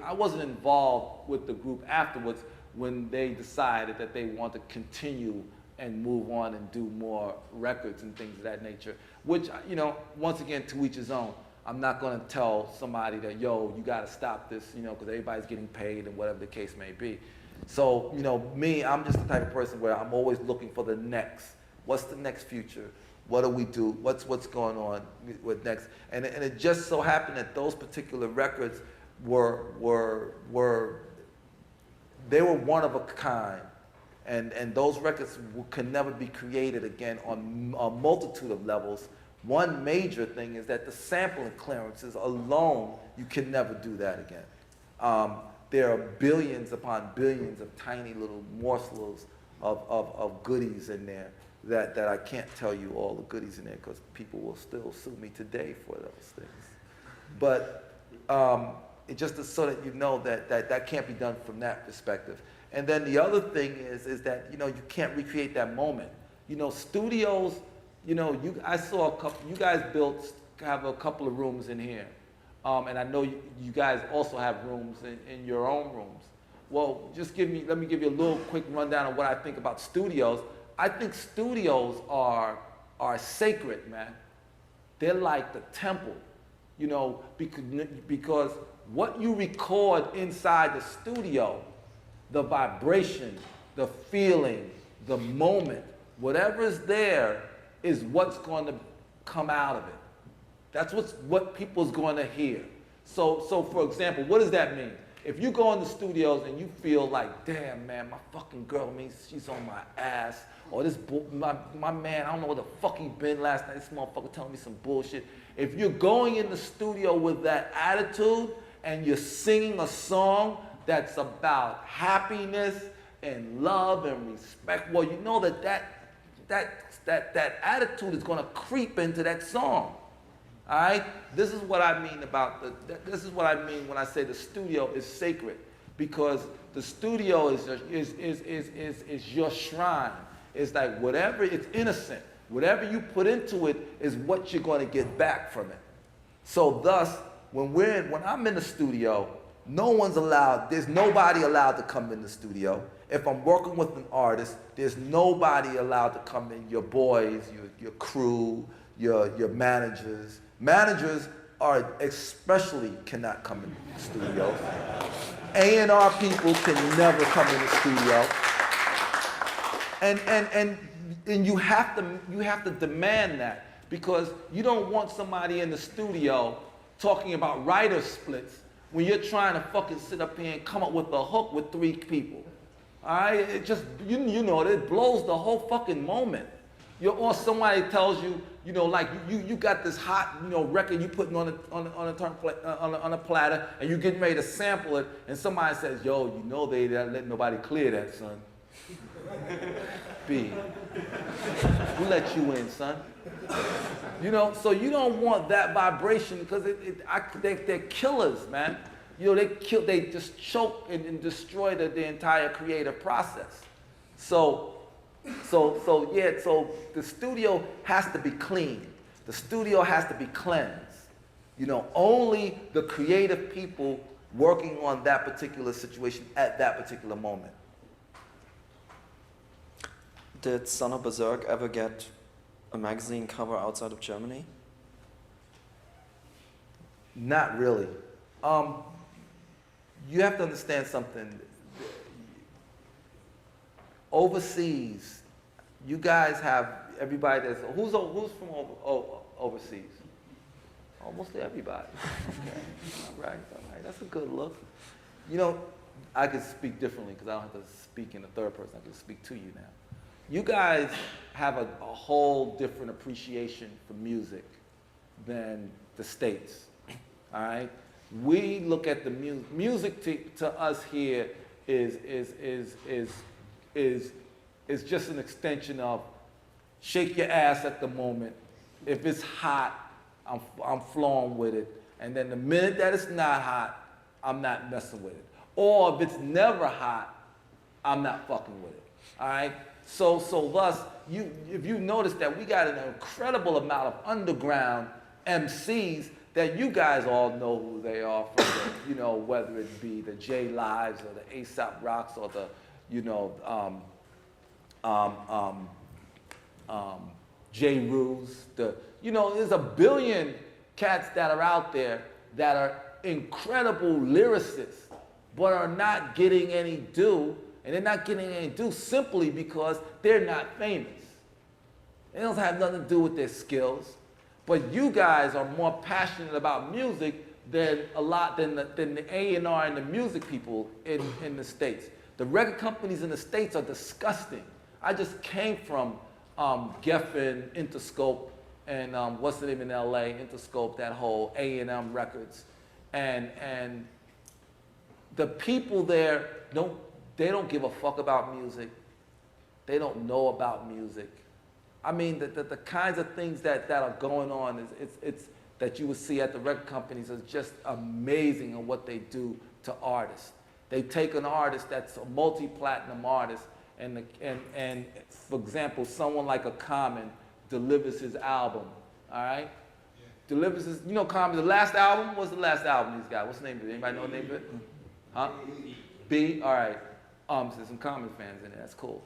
I wasn't involved with the group afterwards when they decided that they want to continue and move on and do more records and things of that nature, which, once again, to each his own. I'm not going to tell somebody that, yo, you got to stop this, because everybody's getting paid and whatever the case may be. So, me, I'm just the type of person where I'm always looking for the next. What's the next future? What do we do? What's going on with next? And it just so happened that those particular records were one of a kind. And those records can never be created again on a multitude of levels. One major thing is that the sampling clearances alone, you can never do that again. There are billions upon billions of tiny little morsels of goodies in there that I can't tell you all the goodies in there because people will still sue me today for those things. But it just is so that you know that can't be done from that perspective. And then the other thing is that, you can't recreate that moment. Studios, I saw a couple, you guys built have a couple of rooms in here. And I know you guys also have rooms in your own rooms. Well, let me give you a little quick rundown of what I think about studios. I think studios are sacred, man. They're like the temple, you know, because what you record inside the studio, the vibration, the feeling, the moment, whatever is there is what's going to come out of it. That's what people's going to hear. So for example, what does that mean? If you go in the studios and you feel like, damn man, my fucking girl means she's on my ass, or my man, I don't know where the fuck he been last night, this motherfucker telling me some bullshit. If you're going in the studio with that attitude and you're singing a song that's about happiness and love and respect, well, you know that attitude is going to creep into that song. All right? This is what I mean this is what I mean when I say the studio is sacred, because the studio is your shrine. It's like whatever, it's innocent. Whatever you put into it is what you're going to get back from it. So thus, when I'm in the studio, there's nobody allowed to come in the studio. If I'm working with an artist, there's nobody allowed to come in. Your boys, your crew, your managers. Managers especially cannot come in the studio. A&R people can never come in the studio. And you have to demand that, because you don't want somebody in the studio talking about writer splits when you're trying to fucking sit up here and come up with a hook with 3 people. All right? It just, you know, it blows the whole fucking moment. Or somebody tells you, you know, like you got this hot, you know, record you putting on a platter, and you getting ready to sample it, and somebody says, yo, you know they don't let nobody clear that, son. B, who let you in, son? You know, so you don't want that vibration, because they're killers, man. You know, they just choke and destroy the entire creative process. So the studio has to be clean. The studio has to be cleansed. You know, only the creative people working on that particular situation at that particular moment. Did Son of Berserk ever get a magazine cover outside of Germany? Not really. You have to understand something. Overseas, you guys have everybody that's who's from overseas. Oh, mostly everybody. Okay. All right. That's a good look. You know, I could speak differently because I don't have to speak in the third person. I can speak to you now. You guys have a whole different appreciation for music than the States. All right. We look at the music to us here is just an extension of shake your ass at the moment. If it's hot, I'm flowing with it. And then the minute that it's not hot, I'm not messing with it. Or if it's never hot, I'm not fucking with it. All right? So thus, if you notice that we got an incredible amount of underground MCs that you guys all know who they are from, you know, whether it be the J Lives or the A$AP Rocks or the, you know, J Rules. You know, there's a billion cats that are out there that are incredible lyricists, but are not getting any due, and they're not getting any due simply because they're not famous. It doesn't have nothing to do with their skills. But you guys are more passionate about music than the A&R and the music people in the States. The record companies in the States are disgusting. I just came from Geffen, Interscope, and what's the name in LA, Interscope, that whole A&M Records. And the people there, they don't give a fuck about music. They don't know about music. I mean, the kinds of things that are going on it's that you would see at the record companies is just amazing in what they do to artists. They take an artist that's a multi-platinum artist, and for example, someone like a Common delivers his album, all right? delivers his, you know, Common, the last album, what's the last album he's got? What's the name of it? Anybody know the name of it? Huh? B, all right. There's some Common fans in there, that's cool.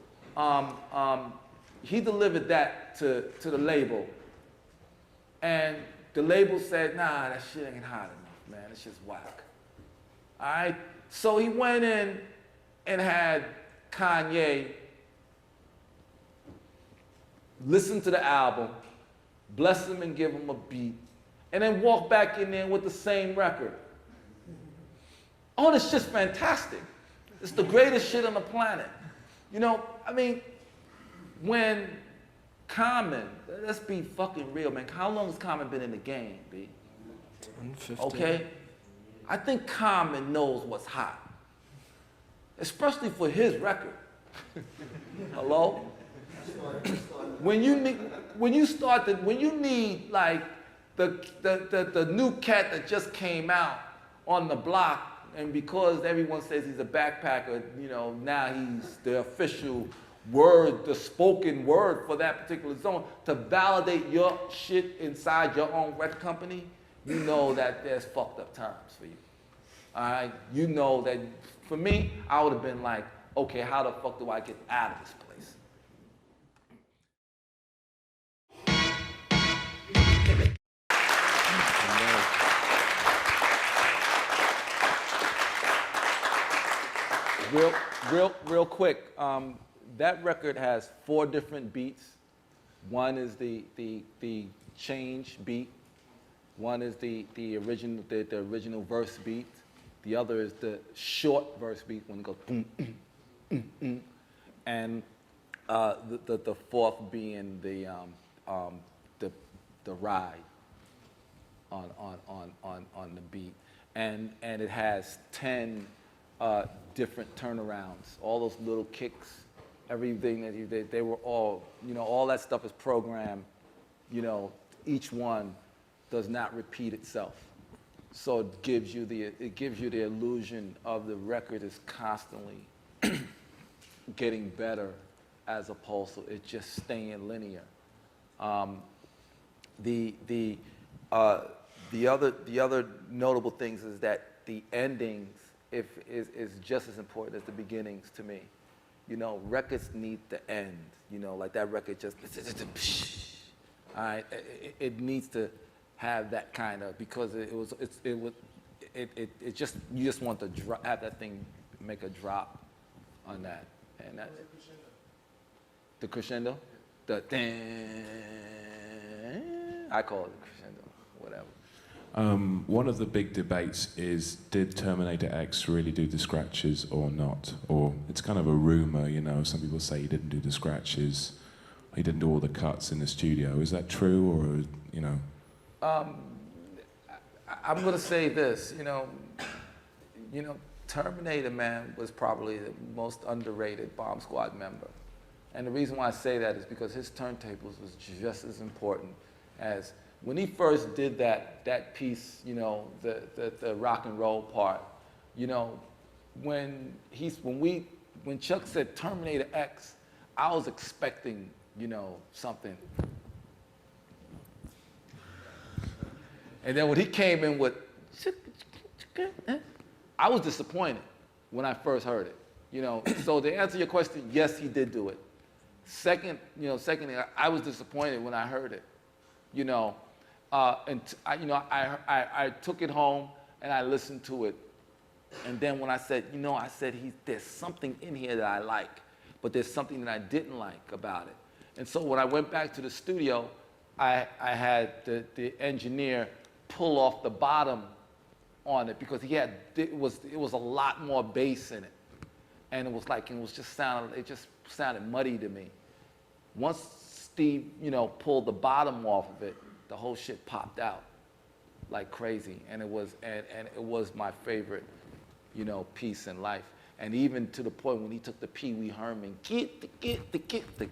He delivered that to the label. And the label said, nah, that shit ain't hot enough, man. It's just whack. All right? So he went in and had Kanye listen to the album, bless him and give him a beat, and then walk back in there with the same record. Oh, this shit's fantastic. It's the greatest shit on the planet. You know, I mean, when Common, let's be fucking real, man. How long has Common been in the game, B? 10, 15. Okay? I think Common knows what's hot. Especially for his record. Hello? When you need like the new cat that just came out on the block, and because everyone says he's a backpacker, you know, now he's the official word, the spoken word for that particular zone, to validate your shit inside your own record company, you know that there's fucked up times for you. All right? You know that, for me, I would have been like, okay, how the fuck do I get out of this place? Real quick, that record has 4 different beats. One is the change beat. One is the original verse beat. The other is the short verse beat when it goes boom, and the fourth being the ride on the beat, and it has 10 different turnarounds. All those little kicks, everything that they were all, you know, all that stuff is programmed. You know, each one does not repeat itself. So it gives you the illusion of the record is constantly getting better as opposed to it just staying linear. The other notable things is that the endings is just as important as the beginnings to me. You know, records need to end. You know, like that record just, all right, it needs to have that kind of, because it just, you just want to have that thing make a drop on that, and that's the crescendo, the I call it the crescendo, whatever. One of the big debates is, did Terminator X really do the scratches or not? Or it's kind of a rumor, you know, some people say he didn't do the scratches, he didn't do all the cuts in the studio. Is that true, or, you know? I'm gonna say this, you know, Terminator, man, was probably the most underrated Bomb Squad member. And the reason why I say that is because his turntables was just as important as, when he first did that piece, you know, the rock and roll part, you know, when Chuck said Terminator X, I was expecting, you know, something. And then when he came in with, I was disappointed when I first heard it. You know, so to answer your question, yes, he did do it. Secondly, I was disappointed when I heard it. You know, I took it home and I listened to it. And then when I said, there's something in here that I like, but there's something that I didn't like about it. And so when I went back to the studio, I had the engineer pull off the bottom on it, because it was a lot more bass in it. And it just sounded muddy to me. Once Steve, pulled the bottom off of it, the whole shit popped out like crazy. And it was my favorite, piece in life. And even to the point when he took the Pee Wee Herman, to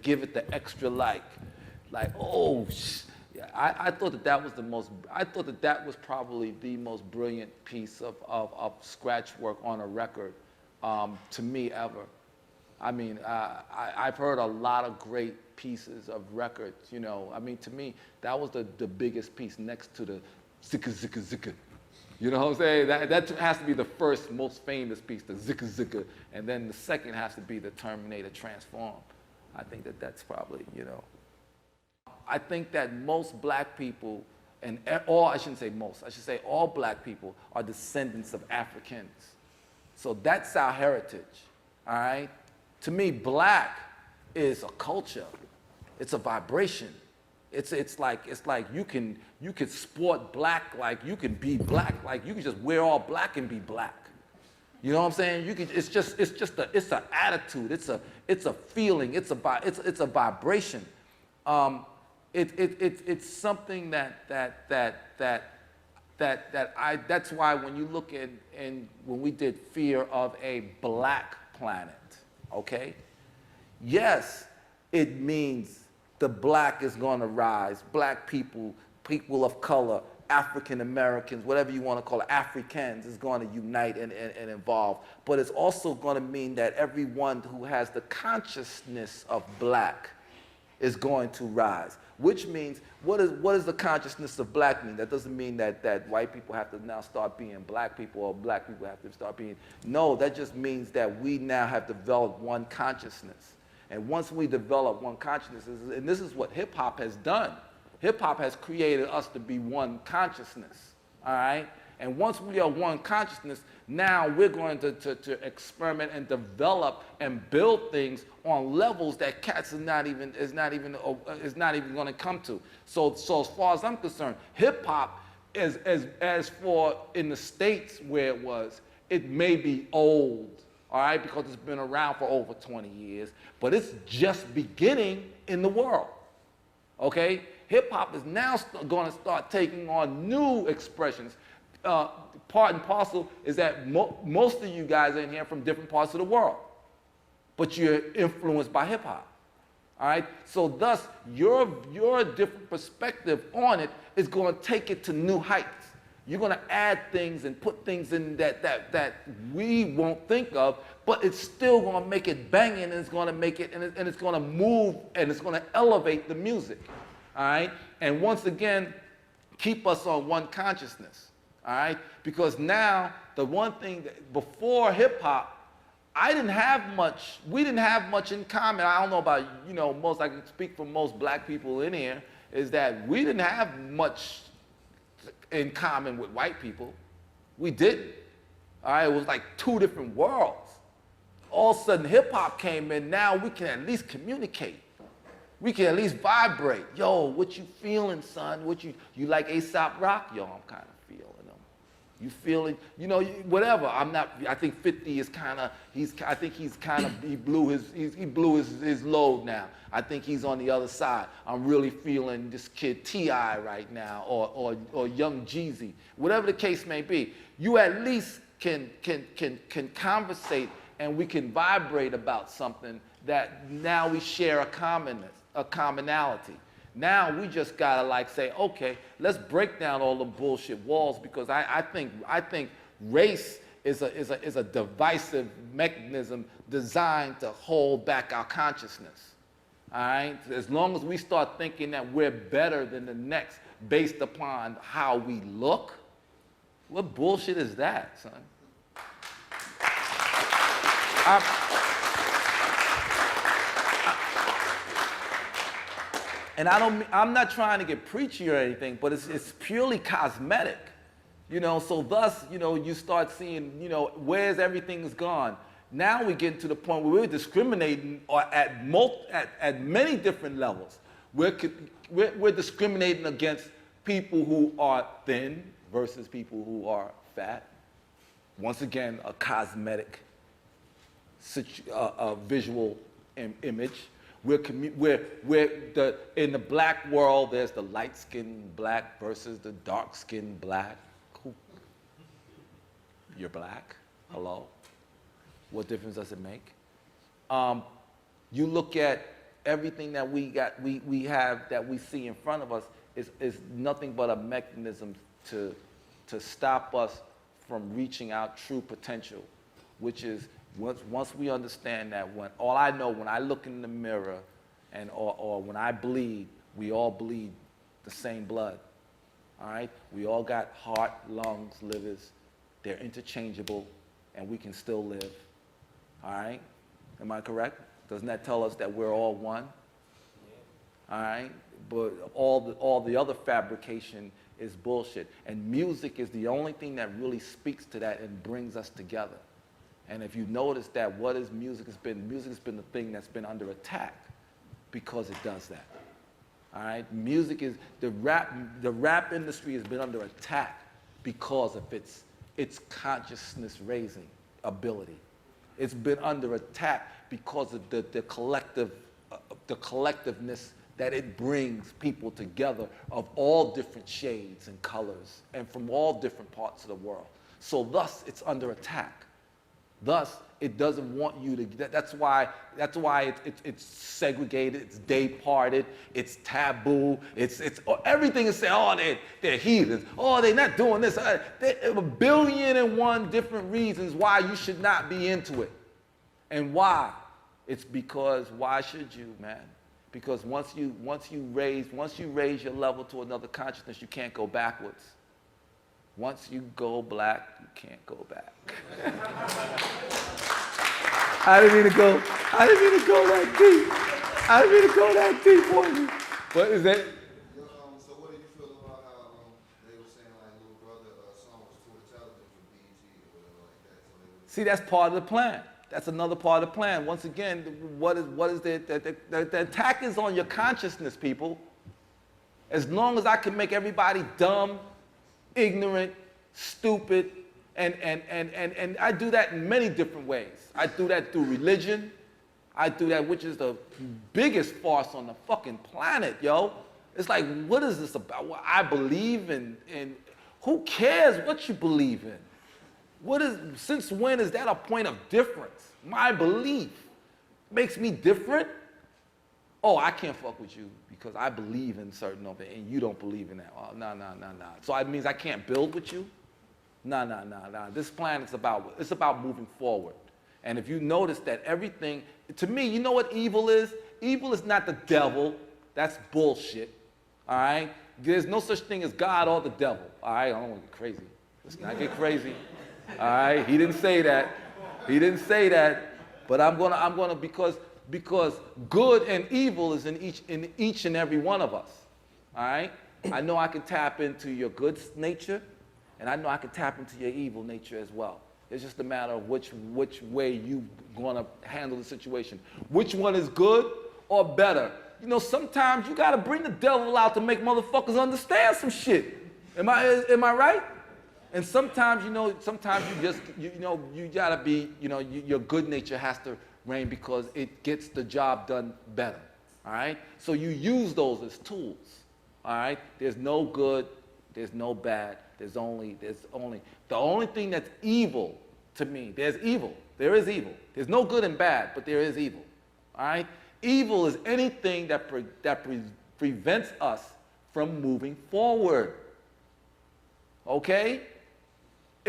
give it the extra I thought that was probably the most brilliant piece of scratch work on a record, to me, ever. I mean, I've heard a lot of great pieces of records, you know. I mean, to me, that was the biggest piece next to the zicka, zicka, zicka. You know what I'm saying? That has to be the first most famous piece, the zicka, zicka. And then the second has to be the Terminator Transform. I think that's probably, you know. I think that most black people, and all, I shouldn't say most, I should say all black people are descendants of Africans. So that's our heritage, all right? To me, black is a culture. It's a vibration. It's like you can sport black, like you can be black, like you can just wear all black and be black. You know what I'm saying? It's an attitude. It's a feeling. It's a vibration. It's something that's why when you look at, and when we did Fear of a Black Planet, okay? Yes, it means the black is going to rise. Black people, people of color, African Americans, whatever you want to call it, Africans is going to unite and evolve. But it's also going to mean that everyone who has the consciousness of black is going to rise. Which means, what does the consciousness of black mean? That doesn't mean that white people have to now start being black people or black people have to start being, no, that just means that we now have developed one consciousness. And once we develop one consciousness, and this is what hip hop has done. Hip hop has created us to be one consciousness, all right? And once we are one consciousness, now we're going to experiment and develop and build things on levels that cats is not even going to come to. So as far as I'm concerned, hip hop as for in the States where it was, it may be old, all right, because it's been around for over 20 years, but it's just beginning in the world, okay? Hip hop is now going to start taking on new expressions. Part and parcel is that most of you guys in here are from different parts of the world, but you're influenced by hip hop, all right? So thus, your different perspective on it is going to take it to new heights. You're going to add things and put things in that we won't think of, but it's still going to make it banging, and it's going to make it, and it's going to move, and it's going to elevate the music, all right? And once again, keep us on one consciousness, all right? Because now, the one thing that, before hip hop, we didn't have much in common. I don't know about, you know, I can speak for most black people in here, is that we didn't have much in common with white people. We didn't. All right, it was like two different worlds. All of a sudden, hip hop came in. Now we can at least communicate. We can at least vibrate. Yo, what you feeling, son? What you like A$AP Rock? Yo, I'm kind of feeling them. You feeling, you know, whatever. I'm not. I think 50 is kind of. I think he's kind of. He blew his load now. I think he's on the other side. I'm really feeling this kid T.I. right now, or Young Jeezy. Whatever the case may be, you at least can conversate, and we can vibrate about something that now we share a commonality. Now we just gotta like say, okay, let's break down all the bullshit walls, because I think race is a divisive mechanism designed to hold back our consciousness. All right? As long as we start thinking that we're better than the next based upon how we look, what bullshit is that, son? And I'm not trying to get preachy or anything, but it's purely cosmetic, you know. So thus, you know, you start seeing, you know, where's everything's gone. Now we get to the point where we're discriminating at many different levels. We're discriminating against people who are thin versus people who are fat. Once again, a cosmetic visual image. In the black world, there's the light-skinned black versus the dark-skinned black. You're black? Hello? What difference does it make? You look at everything that we have that we see in front of us is nothing but a mechanism to stop us from reaching our true potential, which is once we understand that, when I look in the mirror or when I bleed, we all bleed the same blood. All right? We all got heart, lungs, livers. They're interchangeable, and we can still live. All right? Am I correct? Doesn't that tell us that we're all one? All right? But all the other fabrication is bullshit. And music is the only thing that really speaks to that and brings us together. And if you notice that, what is music has been? Music has been the thing that's been under attack because it does that. All right? Music is, the rap industry has been under attack because of its consciousness raising ability. It's been under attack because of the collectiveness that it brings people together of all different shades and colors and from all different parts of the world. So thus, it's under attack. Thus, it doesn't want you to, that's why it's segregated, it's day-parted, it's taboo, it's everything is saying, oh, they're heathens, oh, they're not doing this. There are 1,000,000,001 different reasons why you should not be into it. And why? It's because, why should you, man? Because once you raise your level to another consciousness, you can't go backwards. Once you go black, you can't go back. I didn't mean to go that deep. I didn't mean to go that deep for you. What is that? So what do you feel about how they were saying like Little Brother song was too intelligent for BET or whatever like that? So they would... See, that's part of the plan. That's another part of the plan. Once again, what is the attack is on your consciousness, people. As long as I can make everybody dumb, ignorant, stupid, and I do that in many different ways. I do that through religion. I do that, which is the biggest farce on the fucking planet, yo. It's like, what is this about? Well, I believe in who cares what you believe in? Since when is that a point of difference? My belief makes me different? Oh, I can't fuck with you because I believe in certain of it and you don't believe in that. Oh, no. So it means I can't build with you? No. This plan is about moving forward. And if you notice that everything, to me, you know what evil is? Evil is not the devil. That's bullshit. All right? There's no such thing as God or the devil. All right? I don't want to get crazy. Let's not get crazy. All right? He didn't say that. But I'm gonna because good and evil is in each and every one of us. All right? I know I can tap into your good nature, and I know I can tap into your evil nature as well. It's just a matter of which way you gonna handle the situation. Which one is good or better? You know, sometimes you gotta bring the devil out to make motherfuckers understand some shit. Am I right? And sometimes, you just, you gotta be, your good nature has to reign because it gets the job done better, all right? So you use those as tools, all right? There's no good, there's no bad, the only thing that's evil to me, there is evil. There's no good and bad, but there is evil, all right? Evil is anything that prevents us from moving forward, okay?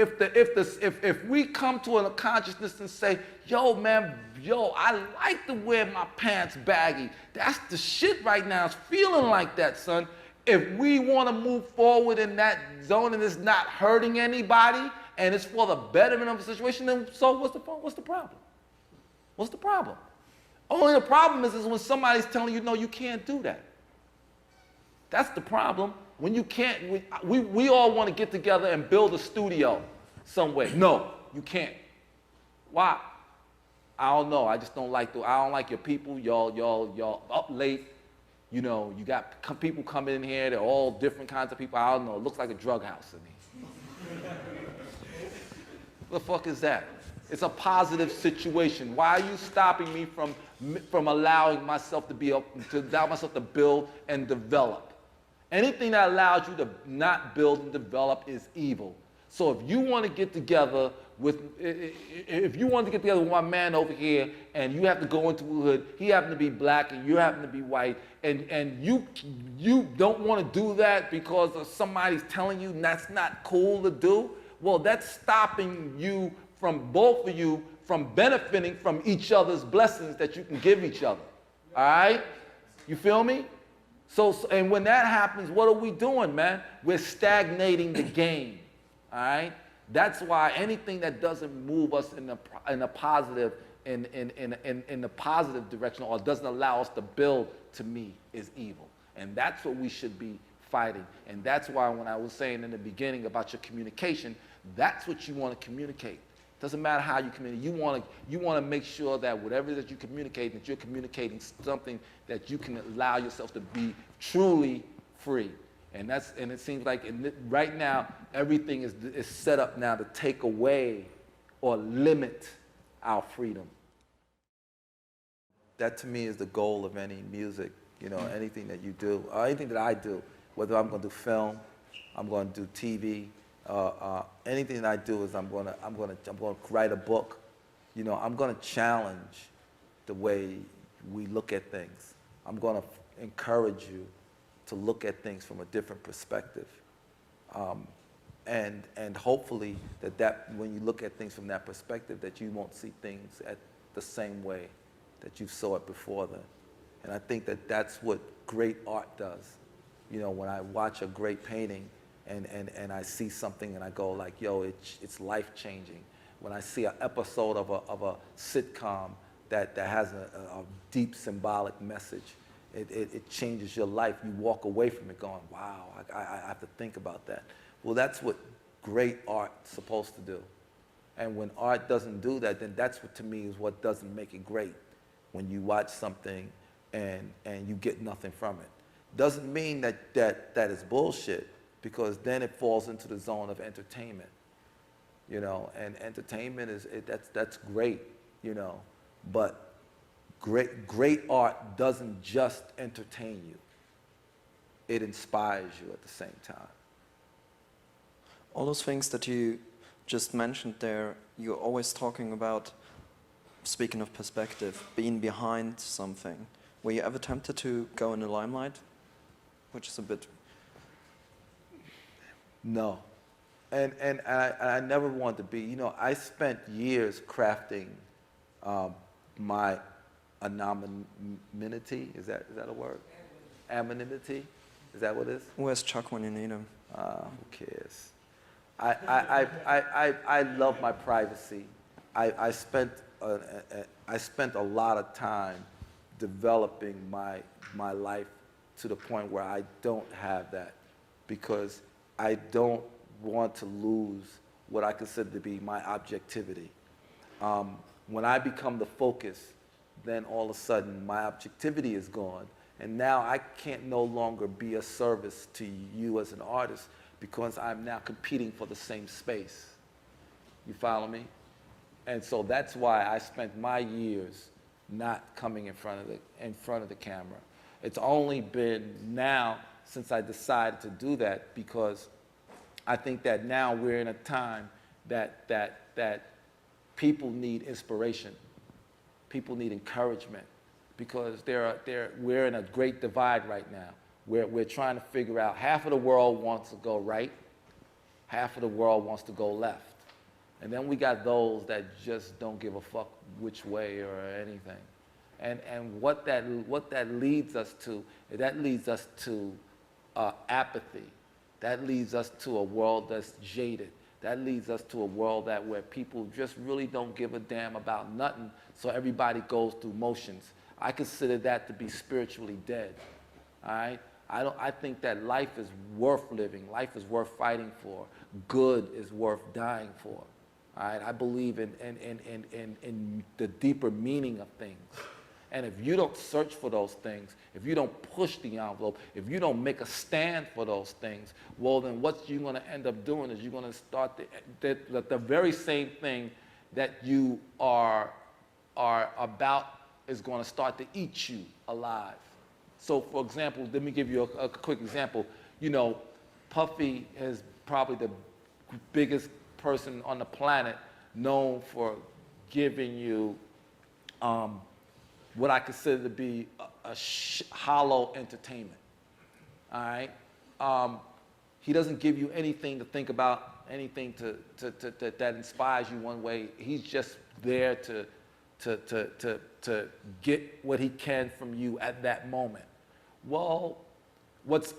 If we come to a consciousness and say, I like to wear my pants baggy. That's the shit right now. It's feeling like that, son. If we want to move forward in that zone and it's not hurting anybody and it's for the betterment of the situation, then so what's the problem? What's the problem? Only the problem is when somebody's telling you, no, you can't do that. That's the problem. When you can't, we all want to get together and build a studio somewhere. No, you can't. Why? I don't know. I just don't like your people. Y'all up late. You got people coming in here. They're all different kinds of people. I don't know. It looks like a drug house to me. What the fuck is that? It's a positive situation. Why are you stopping me from allowing myself to build and develop? Anything that allows you to not build and develop is evil. So if you want to get together with my man over here, and you have to go into the hood, he happen to be black and you happen to be white, and you don't want to do that because of somebody's telling you that's not cool to do, well, that's stopping you from both of you from benefiting from each other's blessings that you can give each other. All right? You feel me? And when that happens, what are we doing, man? We're stagnating the game, all right? That's why anything that doesn't move us in the positive, in the positive direction, or doesn't allow us to build, to me, is evil. And that's what we should be fighting. And that's why when I was saying in the beginning about your communication, that's what you want to communicate. Doesn't matter how you communicate. You want to make sure that whatever that you communicate, that you're communicating something that you can allow yourself to be truly free. And it seems like right now everything is set up now to take away or limit our freedom. That to me is the goal of any music, you know, anything that you do, or anything that I do, whether I'm going to do film, I'm going to do TV. Anything that I do is I'm gonna write a book. You know, I'm gonna challenge the way we look at things. I'm gonna encourage you to look at things from a different perspective, and hopefully that when you look at things from that perspective, that you won't see things at the same way that you saw it before then. And I think that that's what great art does. You know, when I watch a great painting, and I see something and I go like, yo, it's life-changing. When I see an episode of a sitcom that has a deep symbolic message, it changes your life. You walk away from it going, wow, I have to think about that. Well, that's what great art's supposed to do. And when art doesn't do that, then that's what, to me, is what doesn't make it great. When you watch something and you get nothing from it. Doesn't mean that is bullshit, because then it falls into the zone of entertainment, you know, and entertainment that's great, you know, but great art doesn't just entertain you, it inspires you at the same time. All those things that you just mentioned there, you're always talking about, speaking of perspective, being behind something. Were you ever tempted to go in the limelight? Which is a bit... No, and I never wanted to be. You know, I spent years crafting my anonymity. Is that a word? Anonymity? Is that what it is? Where's Chuck when you need him? Who cares? I love my privacy. I spent a lot of time developing my life to the point where I don't have that, because I don't want to lose what I consider to be my objectivity. When I become the focus, then all of a sudden my objectivity is gone, and now I can't no longer be a service to you as an artist, because I'm now competing for the same space. You follow me? And so that's why I spent my years not coming in front of the camera. It's only been now since I decided to do that, because I think that now we're in a time that people need inspiration. People need encouragement, because we're in a great divide right now. We're trying to figure out, half of the world wants to go right, half of the world wants to go left. And then we got those that just don't give a fuck which way or anything. And what that leads us to, apathy. That leads us to a world that's jaded. That leads us to a world where people just really don't give a damn about nothing, so everybody goes through motions. I consider that to be spiritually dead, all right? I think that life is worth living. Life is worth fighting for. Good is worth dying for, all right? I believe in the deeper meaning of things. And if you don't search for those things, if you don't push the envelope, if you don't make a stand for those things, well, then what you're going to end up doing is you're going to start the very same thing that you are about is going to start to eat you alive. So, for example, let me give you a quick example. You know, Puffy is probably the biggest person on the planet known for giving you what I consider to be a hollow entertainment, all right? He doesn't give you anything to think about, anything that inspires you one way. He's just there to get what he can from you at that moment. Well, what's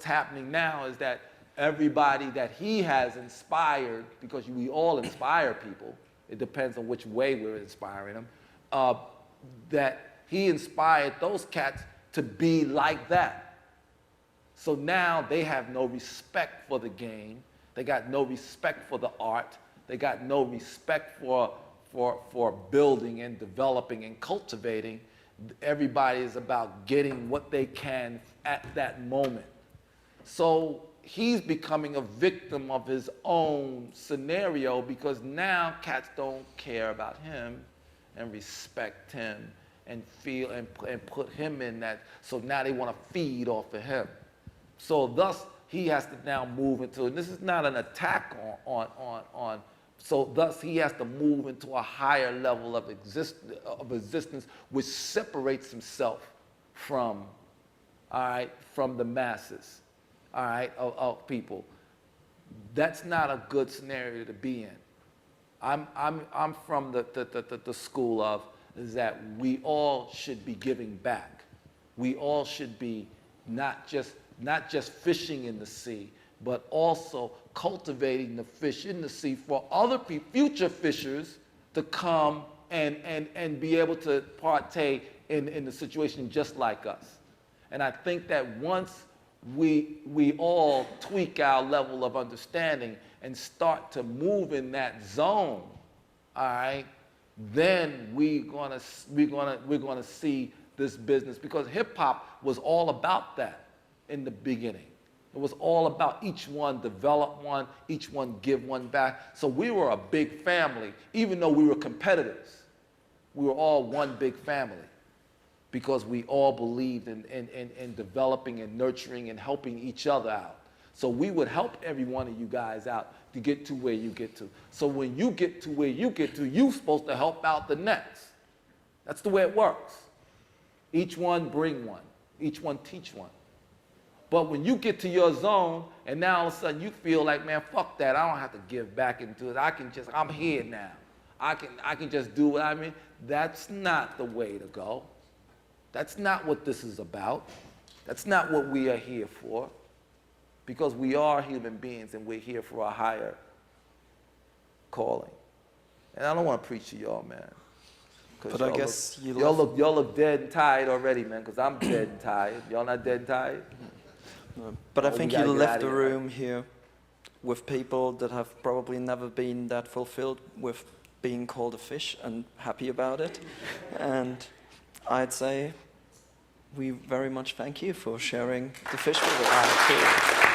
happening now is that everybody that he has inspired, because we all inspire people, it depends on which way we're inspiring them, that he inspired those cats to be like that. So now they have no respect for the game. They got no respect for the art. They got no respect for building and developing and cultivating. Everybody is about getting what they can at that moment. So he's becoming a victim of his own scenario, because now cats don't care about him and respect him and feel and put him in that. So now they want to feed off of him. So thus he has to now move into, and this is not an attack on so thus he has to move into a higher level of existence, which separates himself from, all right, from the masses, all right, of people. That's not a good scenario to be in. I'm from the school of is that we all should be giving back. We all should be not just fishing in the sea, but also cultivating the fish in the sea for other future fishers to come and be able to partake in the situation just like us. And I think that once we all tweak our level of understanding and start to move in that zone, all right, then we're gonna see this business, because hip hop was all about that in the beginning. It was all about each one develop one, each one give one back. So we were a big family, even though we were competitors. We were all one big family, because we all believed in developing and nurturing and helping each other out. So we would help every one of you guys out to get to where you get to. So when you get to where you get to, you're supposed to help out the next. That's the way it works. Each one bring one. Each one teach one. But when you get to your zone, and now all of a sudden you feel like, man, fuck that, I don't have to give back into it. I'm here now. I can just do what I mean. That's not the way to go. That's not what this is about. That's not what we are here for. Because we are human beings and we're here for a higher calling. And I don't want to preach to y'all, man. But I guess y'all look dead and tired already, man, because I'm dead and tired. Y'all not dead and tired? No. But I think you left the room here with people that have probably never been that fulfilled with being called a fish and happy about it. And I'd say we very much thank you for sharing the fish with us.